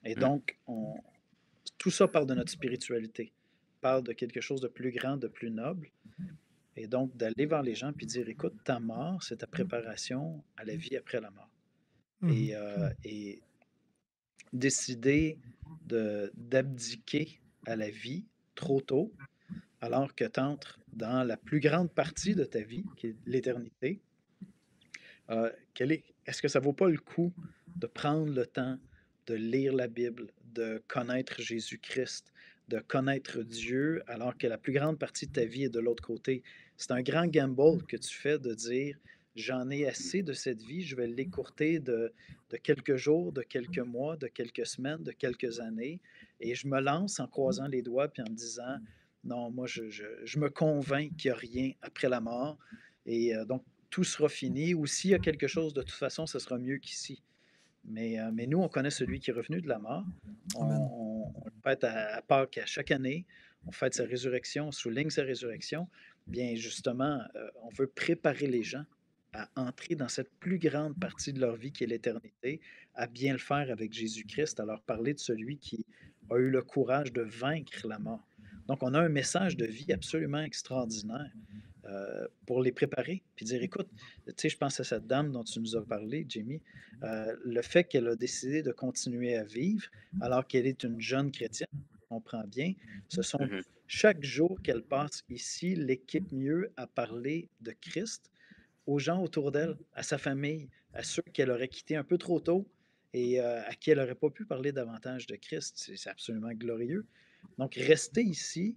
Et donc, tout ça parle de notre spiritualité, parle de quelque chose de plus grand, de plus noble. Et donc, d'aller vers les gens puis dire, écoute, ta mort, c'est ta préparation à la vie après la mort. Et décider d'abdiquer à la vie trop tôt, alors que tu entres dans la plus grande partie de ta vie, qui est l'éternité, est-ce que ça vaut pas le coup de prendre le temps de lire la Bible, de connaître Jésus-Christ, de connaître Dieu, alors que la plus grande partie de ta vie est de l'autre côté? C'est un grand gamble que tu fais de dire, j'en ai assez de cette vie, je vais l'écourter de quelques jours, de quelques mois, de quelques semaines, de quelques années, et je me lance en croisant les doigts puis en me disant, non, moi, je me convainc qu'il n'y a rien après la mort. Et donc, tout sera fini, ou s'il y a quelque chose, de toute façon, ce sera mieux qu'ici. Mais nous, on connaît celui qui est revenu de la mort. Amen. On le fête à Pâques à chaque année. On fête sa résurrection, on souligne sa résurrection. Bien, justement, on veut préparer les gens à entrer dans cette plus grande partie de leur vie qui est l'éternité, à bien le faire avec Jésus-Christ, à leur parler de celui qui a eu le courage de vaincre la mort. Donc, on a un message de vie absolument extraordinaire pour les préparer, puis dire, écoute, tu sais, je pense à cette dame dont tu nous as parlé, Jamie, le fait qu'elle a décidé de continuer à vivre alors qu'elle est une jeune chrétienne, on comprend bien, ce sont chaque jour qu'elle passe ici, l'équipe mieux à parler de Christ aux gens autour d'elle, à sa famille, à ceux qu'elle aurait quittés un peu trop tôt et à qui elle n'aurait pas pu parler davantage de Christ. C'est absolument glorieux. Donc, rester ici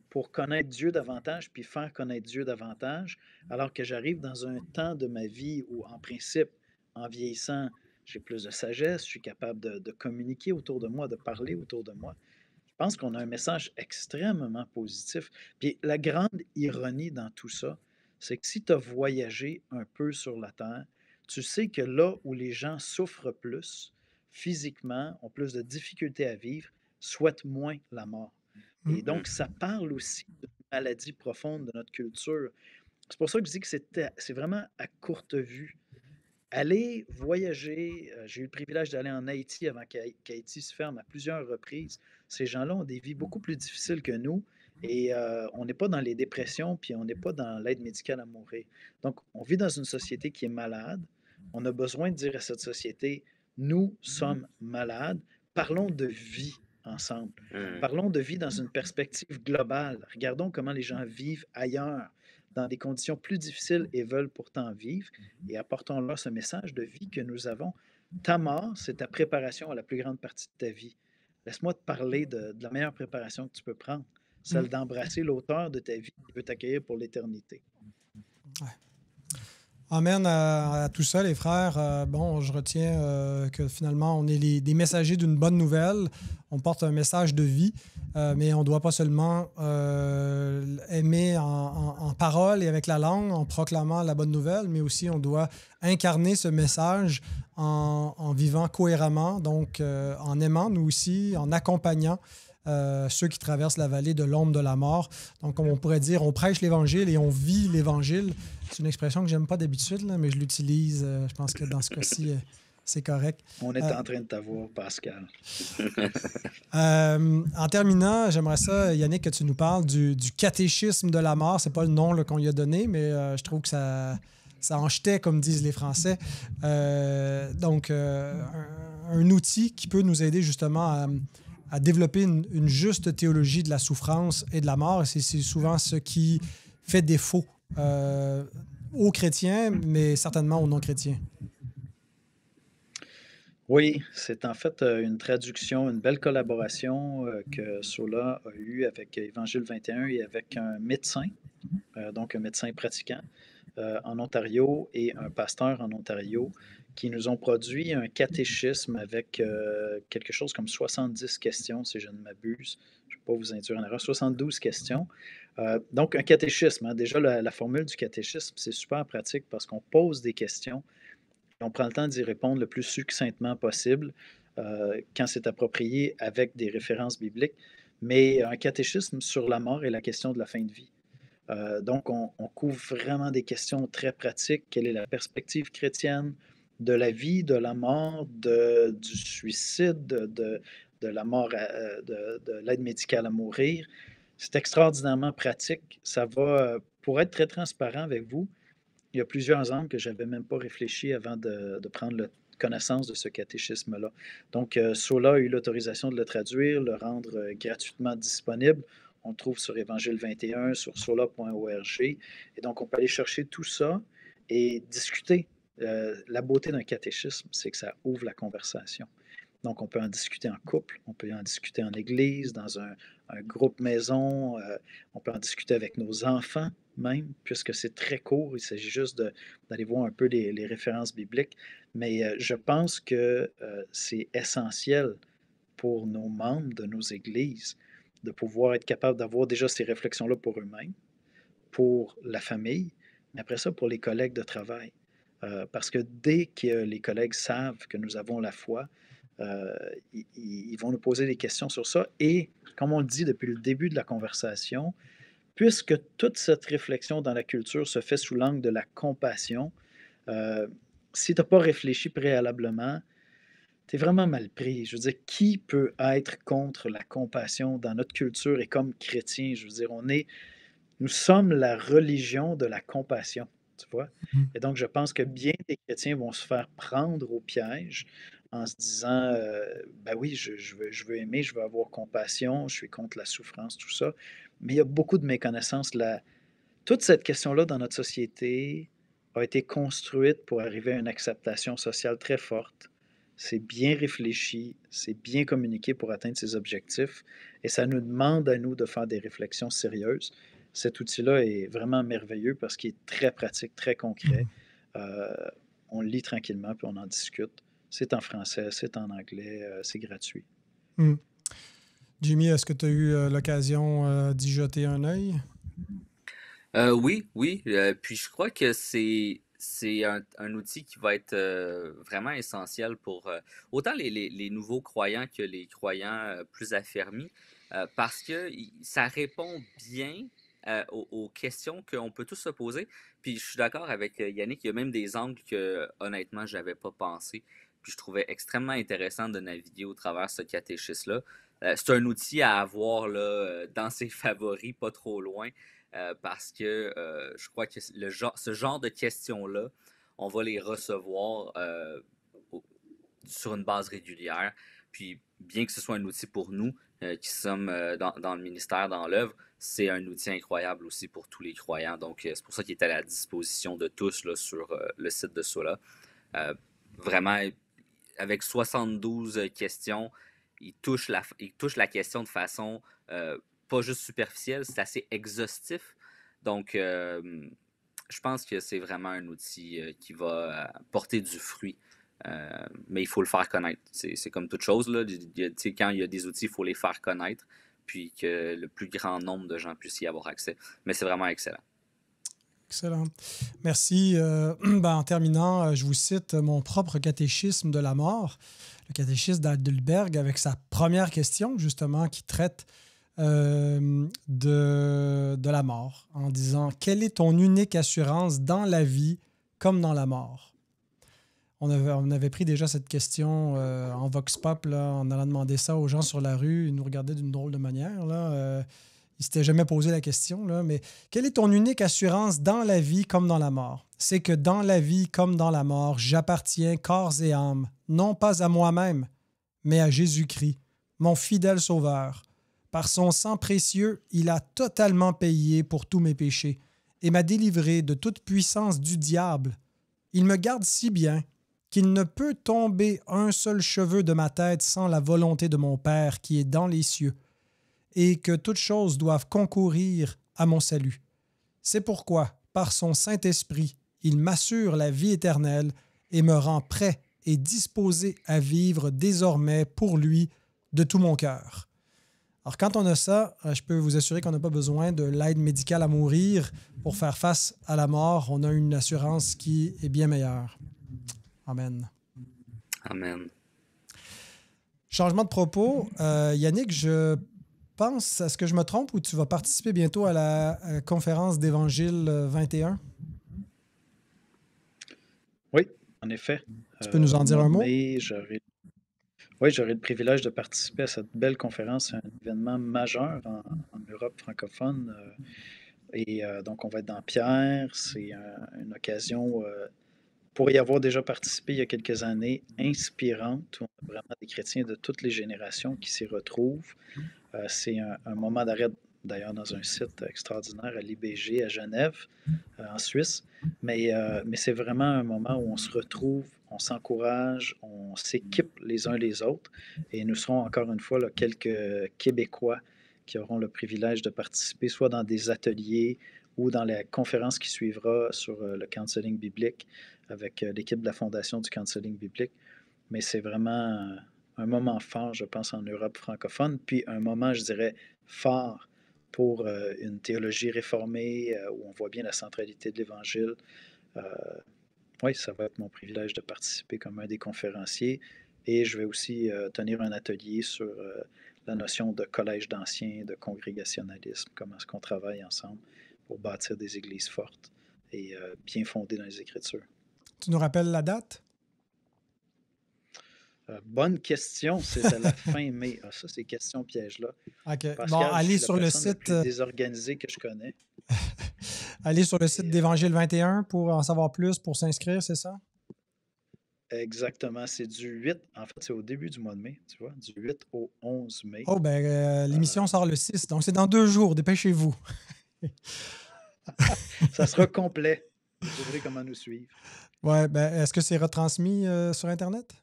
pour connaître Dieu davantage, puis faire connaître Dieu davantage, alors que j'arrive dans un temps de ma vie où, en principe, en vieillissant, j'ai plus de sagesse, je suis capable de communiquer autour de moi, de parler autour de moi. Je pense qu'on a un message extrêmement positif. Puis la grande ironie dans tout ça, c'est que si tu as voyagé un peu sur la Terre, tu sais que là où les gens souffrent plus, physiquement, ont plus de difficultés à vivre, souhaitent moins la mort. Et Mm. donc, ça parle aussi d'une maladie profonde de notre culture. C'est pour ça que je dis que c'est vraiment à courte vue. Aller voyager, j'ai eu le privilège d'aller en Haïti avant qu'Haïti se ferme à plusieurs reprises. Ces gens-là ont des vies beaucoup plus difficiles que nous et on n'est pas dans les dépressions, puis on n'est pas dans l'aide médicale à mourir. Donc, on vit dans une société qui est malade. On a besoin de dire à cette société, nous sommes malades. Parlons de vie ensemble. Mhm. Parlons de vie dans une perspective globale. Regardons comment les gens vivent ailleurs, dans des conditions plus difficiles et veulent pourtant vivre et apportons-leur ce message de vie que nous avons. Ta mort, c'est ta préparation à la plus grande partie de ta vie. Laisse-moi te parler de la meilleure préparation que tu peux prendre, Mm. celle d'embrasser l'auteur de ta vie qui veut t'accueillir pour l'éternité. Ouais. Amen à tout ça, les frères. Bon, je retiens que finalement, on est des messagers d'une bonne nouvelle. On porte un message de vie, mais on ne doit pas seulement aimer en parole et avec la langue, en proclamant la bonne nouvelle, mais aussi on doit incarner ce message en vivant cohéremment, donc en aimant nous aussi, en accompagnant ceux qui traversent la vallée de l'ombre de la mort. Donc, comme on pourrait dire, on prêche l'Évangile et on vit l'Évangile. C'est une expression que j'aime pas d'habitude, là, mais je l'utilise. Je pense que dans ce cas-ci, c'est correct. On est Euh, en train de t'avoir, Pascal. En terminant, j'aimerais ça, Yannick, que tu nous parles du catéchisme de la mort. C'est pas le nom là, qu'on lui a donné, mais je trouve que ça en jetait, comme disent les Français. Donc, un outil qui peut nous aider justement à développer une juste théologie de la souffrance et de la mort. C'est souvent ce qui fait défaut aux chrétiens, mais certainement aux non-chrétiens. Oui, c'est en fait une traduction, une belle collaboration que Sola a eue avec Évangile 21 et avec un médecin, donc un médecin pratiquant en Ontario et un pasteur en Ontario qui nous ont produit un catéchisme avec quelque chose comme 70 questions, si je ne m'abuse. Je ne vais pas vous induire en erreur, 72 questions. Donc, un catéchisme, hein. Déjà, la formule du catéchisme, c'est super pratique parce qu'on pose des questions et on prend le temps d'y répondre le plus succinctement possible quand c'est approprié avec des références bibliques. Mais un catéchisme sur la mort et la question de la fin de vie. Donc, on couvre vraiment des questions très pratiques. Quelle est la perspective chrétienne de la vie, de la mort, du suicide, de la mort, de l'aide médicale à mourir? C'est extraordinairement pratique. Ça va, pour être très transparent avec vous, il y a plusieurs angles que je n'avais même pas réfléchi avant de prendre connaissance de ce catéchisme-là. Donc, Sola a eu l'autorisation de le traduire, le rendre gratuitement disponible. On le trouve sur Évangile 21, sur sola.org. Et donc, on peut aller chercher tout ça et discuter. La beauté d'un catéchisme, c'est que ça ouvre la conversation. Donc, on peut en discuter en couple, on peut en discuter en église, dans un groupe maison, on peut en discuter avec nos enfants même, puisque c'est très court, il s'agit juste d'aller voir un peu les références bibliques. Mais je pense que c'est essentiel pour nos membres de nos églises de pouvoir être capables d'avoir déjà ces réflexions-là pour eux-mêmes, pour la famille, mais après ça, pour les collègues de travail. Parce que dès que les collègues savent que nous avons la foi, euh, ils vont nous poser des questions sur ça. Et comme on le dit depuis le début de la conversation, puisque toute cette réflexion dans la culture se fait sous l'angle de la compassion, euh, si tu n'as pas réfléchi préalablement, tu es vraiment mal pris. Je veux dire, qui peut être contre la compassion dans notre culture et comme chrétien? Je veux dire, nous sommes la religion de la compassion, tu vois? Et donc, je pense que bien des chrétiens vont se faire prendre au piège en se disant, ben oui, je veux aimer, je veux avoir compassion, je suis contre la souffrance, tout ça. Mais il y a beaucoup de méconnaissances. Toute cette question-là dans notre société a été construite pour arriver à une acceptation sociale très forte. C'est bien réfléchi, c'est bien communiqué pour atteindre ses objectifs et ça nous demande à nous de faire des réflexions sérieuses. Cet outil-là est vraiment merveilleux parce qu'il est très pratique, très concret. Euh, on le lit tranquillement puis on en discute. C'est en français, c'est en anglais, c'est gratuit. Hmm. Jimmy, est-ce que tu as eu l'occasion d'y jeter un œil? Oui, oui. Puis je crois que c'est un outil qui va être vraiment essentiel pour autant les nouveaux croyants que les croyants plus affermis, parce que ça répond bien aux questions qu'on peut tous se poser. Puis je suis d'accord avec Yannick, il y a même des angles que honnêtement j'avais pas pensé. Puis je trouvais extrêmement intéressant de naviguer au travers ce catéchisme-là. C'est un outil à avoir là, dans ses favoris, pas trop loin. Parce que je crois que ce genre de questions-là, on va les recevoir sur une base régulière. Puis, bien que ce soit un outil pour nous qui sommes dans le ministère, dans l'œuvre, c'est un outil incroyable aussi pour tous les croyants. Donc, c'est pour ça qu'il est à la disposition de tous là, sur le site de Sola. Vraiment, avec 72 questions, il touche la question de façon pas juste superficielle, c'est assez exhaustif. Donc, je pense que c'est vraiment un outil qui va porter du fruit. Mais il faut le faire connaître. C'est comme toute chose, là. Quand il y a des outils, il faut les faire connaître, puis que le plus grand nombre de gens puissent y avoir accès. Mais c'est vraiment excellent. Excellent. Merci. En terminant, je vous cite mon propre catéchisme de la mort, le catéchisme d'Heidelberg, avec sa première question, justement, qui traite de la mort, en disant « Quelle est ton unique assurance dans la vie comme dans la mort? » On avait pris déjà cette question en vox pop, là, en allant demander ça aux gens sur la rue. Ils nous regardaient d'une drôle de manière, là. Ils ne s'étaient jamais posé la question, là, mais quelle est ton unique assurance dans la vie comme dans la mort? C'est que dans la vie comme dans la mort, j'appartiens corps et âme, non pas à moi-même, mais à Jésus-Christ, mon fidèle Sauveur. Par son sang précieux, il a totalement payé pour tous mes péchés et m'a délivré de toute puissance du diable. Il me garde si bien qu'il ne peut tomber un seul cheveu de ma tête sans la volonté de mon Père qui est dans les cieux, et que toutes choses doivent concourir à mon salut. C'est pourquoi, par son Saint-Esprit, il m'assure la vie éternelle et me rend prêt et disposé à vivre désormais pour lui de tout mon cœur. Alors, quand on a ça, je peux vous assurer qu'on n'a pas besoin de l'aide médicale à mourir pour faire face à la mort. On a une assurance qui est bien meilleure. Amen. Amen. Changement de propos. Yannick, je pense, est-ce que je me trompe ou tu vas participer bientôt à la conférence d'Évangile 21? Oui, en effet. Tu peux nous en dire un mot? Mais j'aurai le privilège de participer à cette belle conférence, un événement majeur en Europe francophone. Donc, on va être dans Pierre. C'est une occasion, pour y avoir déjà participé il y a quelques années, inspirante. Où on a vraiment des chrétiens de toutes les générations qui s'y retrouvent. C'est un moment d'arrêt, d'ailleurs, dans un site extraordinaire à l'IBG à Genève, en Suisse. Mais c'est vraiment un moment où on se retrouve, on s'encourage, on s'équipe les uns les autres. Et nous serons encore une fois là, quelques Québécois qui auront le privilège de participer soit dans des ateliers ou dans la conférence qui suivra sur le counseling biblique avec l'équipe de la Fondation du counseling biblique. Mais c'est vraiment un moment fort, je pense, en Europe francophone, puis un moment, je dirais, fort pour une théologie réformée où on voit bien la centralité de l'Évangile. Oui, ça va être mon privilège de participer comme un des conférenciers et je vais aussi tenir un atelier sur la notion de collège d'anciens, de congrégationalisme, comment est-ce qu'on travaille ensemble pour bâtir des églises fortes et bien fondées dans les Écritures. Tu nous rappelles la date? Bonne question, c'est à la fin mai. Ah, ça, c'est question piège-là. OK. Pascal, Bon, allez je suis sur la le personne la site. plus désorganisée que je connais. Allez sur le site d'Évangile 21 pour en savoir plus, pour s'inscrire, c'est ça? Exactement, c'est du 8, en fait, c'est au début du mois de mai, tu vois, du 8 au 11 mai. Oh, l'émission sort le 6, donc c'est dans 2 jours, dépêchez-vous. Ça sera complet. Vous saurez comment nous suivre. Ouais, est-ce que c'est retransmis sur Internet?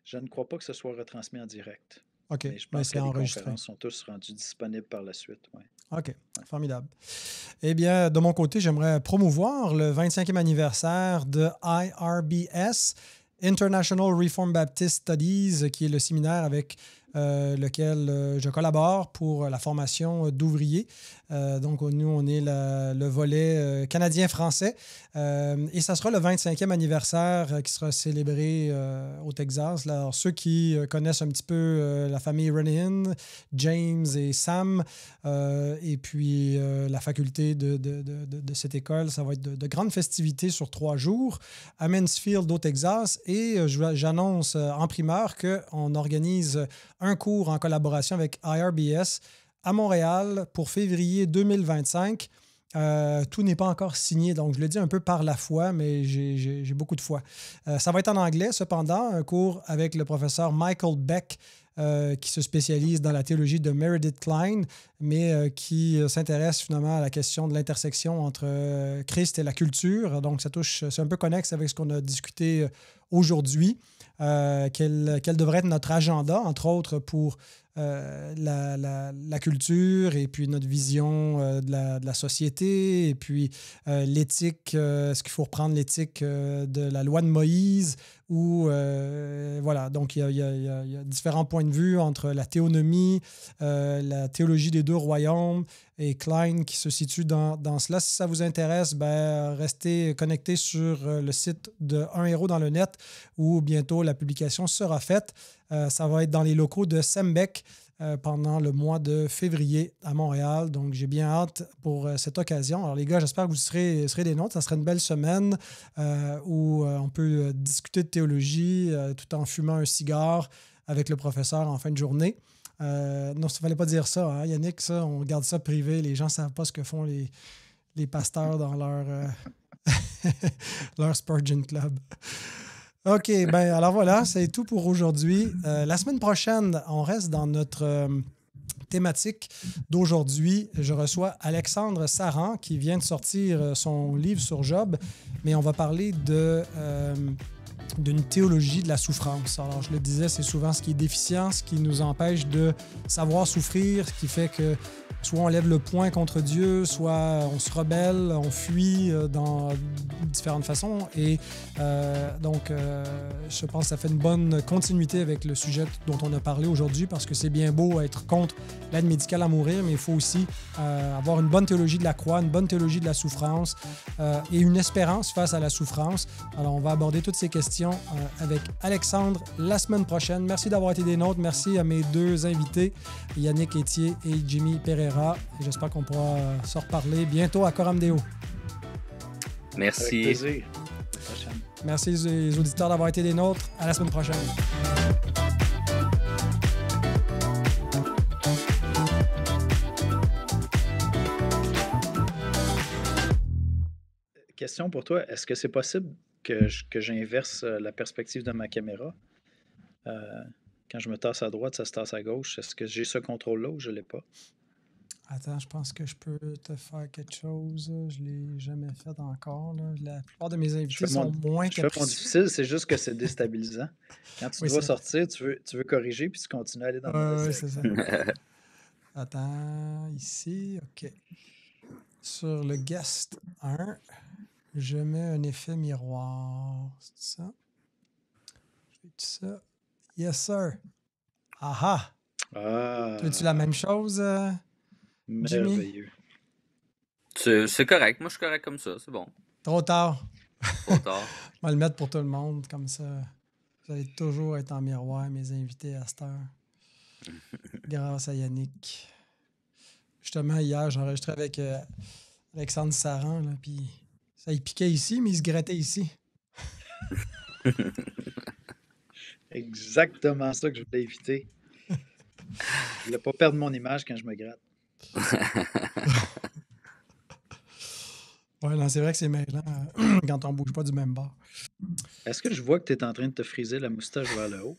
Je ne crois pas que ce soit retransmis en direct. OK, mais je pense c'est que les enregistré. conférences sont tous rendues disponibles par la suite. Ouais. OK, formidable. Eh bien, de mon côté, j'aimerais promouvoir le 25e anniversaire de IRBS. International Reformed Baptist Studies, qui est le séminaire avec lequel je collabore pour la formation d'ouvriers. Donc, nous, on est le volet canadien-français. Et ça sera le 25e anniversaire qui sera célébré au Texas. Alors, ceux qui connaissent un petit peu la famille Renihan, James et Sam, et puis la faculté de cette école, ça va être de grandes festivités sur 3 jours à Mansfield, au Texas. Et j'annonce en primeur qu'on organise un cours en collaboration avec IRBS à Montréal pour février 2025. Tout n'est pas encore signé, donc je le dis un peu par la foi, mais j'ai beaucoup de foi. Ça va être en anglais, cependant, un cours avec le professeur Michael Beck, qui se spécialise dans la théologie de Meredith Kline, mais qui s'intéresse finalement à la question de l'intersection entre Christ et la culture. Donc, c'est un peu connexe avec ce qu'on a discuté aujourd'hui. Quel devrait être notre agenda, entre autres, pour la culture et puis notre vision de la société et puis l'éthique, est-ce qu'il faut reprendre l'éthique de la loi de Moïse ou voilà, donc il y a différents points de vue entre la théonomie, la théologie des 2 royaumes et Kline qui se situe dans cela. Si ça vous intéresse, restez connectés sur le site de Un héros dans le net où bientôt la publication sera faite. Ça va être dans les locaux de Sembec pendant le mois de février à Montréal. Donc, j'ai bien hâte pour cette occasion. Alors, les gars, j'espère que vous serez des nôtres. Ça sera une belle semaine où on peut discuter de théologie tout en fumant un cigare avec le professeur en fin de journée. Non, il ne fallait pas dire ça, hein, Yannick. Ça, on garde ça privé. Les gens ne savent pas ce que font les pasteurs dans leur Spurgeon Club. OK, alors voilà, c'est tout pour aujourd'hui. La semaine prochaine, on reste dans notre thématique d'aujourd'hui. Je reçois Alexandre Saran qui vient de sortir son livre sur Job, mais on va parler d'une théologie de la souffrance. Alors, je le disais, c'est souvent ce qui est déficient, ce qui nous empêche de savoir souffrir, ce qui fait que soit on lève le poing contre Dieu, soit on se rebelle, on fuit dans différentes façons. Et donc, je pense que ça fait une bonne continuité avec le sujet dont on a parlé aujourd'hui parce que c'est bien beau être contre l'aide médicale à mourir, mais il faut aussi avoir une bonne théologie de la croix, une bonne théologie de la souffrance et une espérance face à la souffrance. Alors, on va aborder toutes ces questions avec Alexandre la semaine prochaine. Merci d'avoir été des nôtres. Merci à mes 2 invités, Yannick Etier et Jimmy Pereira. Et j'espère qu'on pourra se reparler bientôt à Coram Deo. Merci. Avec plaisir. Merci les auditeurs d'avoir été des nôtres. À la semaine prochaine. Question pour toi. Est-ce que c'est possible que j'inverse la perspective de ma caméra? Quand je me tasse à droite, ça se tasse à gauche. Est-ce que j'ai ce contrôle-là ou je ne l'ai pas? Attends, je pense que je peux te faire quelque chose. Je ne l'ai jamais fait encore. Là. La plupart de mes invités sont moins capricieux. Je fais mon difficile, c'est juste que c'est déstabilisant. Quand tu dois sortir, tu veux corriger, puis tu continues à aller dans le c'est ça. Attends, ici, OK. Sur le guest 1, je mets un effet miroir. C'est ça? Je fais tout ça. Yes, sir. Aha! Fais-tu la même chose, merveilleux. C'est correct. Moi, je suis correct comme ça. C'est bon. Trop tard. Trop tard. On va le mettre pour tout le monde. Comme ça, vous allez toujours être en miroir, mes invités à cette heure. Grâce à Yannick. Justement, hier, j'enregistrais avec Alexandre Saran, là, puis ça, il piquait ici, mais il se grattait ici. Exactement ça que je voulais éviter. Je voulais pas perdre mon image quand je me gratte. Ouais, non, c'est vrai que c'est mêlant quand on bouge pas du même bord. Est-ce que je vois que tu es en train de te friser la moustache vers le haut?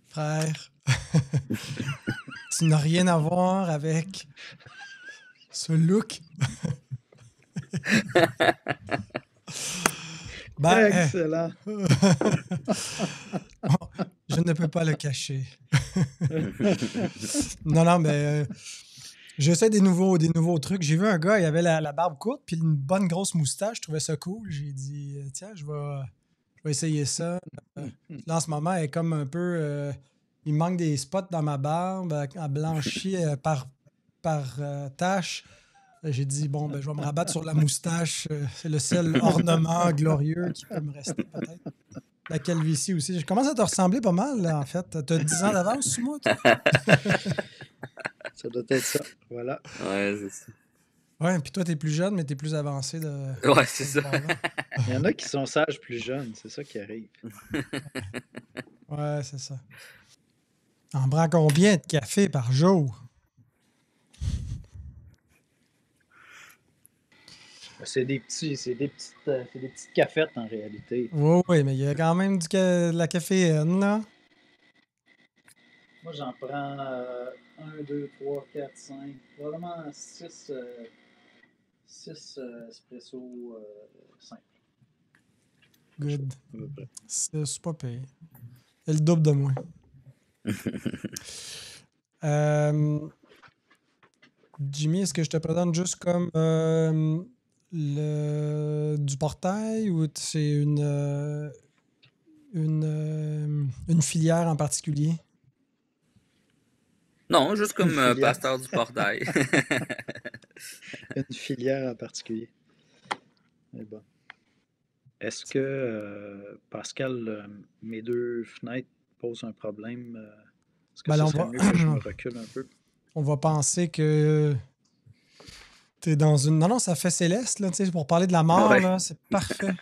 Frère, tu n'as rien à voir avec ce look. Excellent. Je ne peux pas le cacher. Non, mais J'essaie des nouveaux trucs. J'ai vu un gars, il avait la barbe courte puis une bonne grosse moustache. Je trouvais ça cool. J'ai dit, tiens, je vais essayer ça. Là, en ce moment, elle est comme un peu... il me manque des spots dans ma barbe. Elle blanchit par tâche. J'ai dit, bon, ben, je vais me rabattre sur la moustache. C'est le seul ornement glorieux qui peut me rester, peut-être. La calvitie aussi. Je commence à te ressembler pas mal, là, en fait. Tu as 10 ans d'avance sur moi, toi? Ça doit être ça. Voilà. Ouais, c'est ça. Ouais, puis toi, t'es plus jeune, mais t'es plus avancé de Ouais, c'est ce ça. bord-là. Il y en a qui sont sages plus jeunes. C'est ça qui arrive. Ouais, c'est ça. En prend combien de café par jour? C'est des petites cafettes en réalité. Oui, oui, mais il y a quand même de la caféine, là. Moi, j'en prends 1, 2, 3, 4, 5, probablement 6 espresso simples. Good. À peu près. C'est pas payé. C'est le double de moins. Jimmy, est-ce que je te présente juste comme du portail ou c'est une filière en particulier? Non, juste comme filière. pasteur du portail. Une filière en particulier. Mais bon. Est-ce que, Pascal, mes 2 fenêtres posent un problème? Est-ce que Ben là, ça serait mieux que je me recule un peu? On va penser que tu es dans une... Non, ça fait céleste, là, tu sais, pour parler de la mort, Ouais. là, c'est parfait.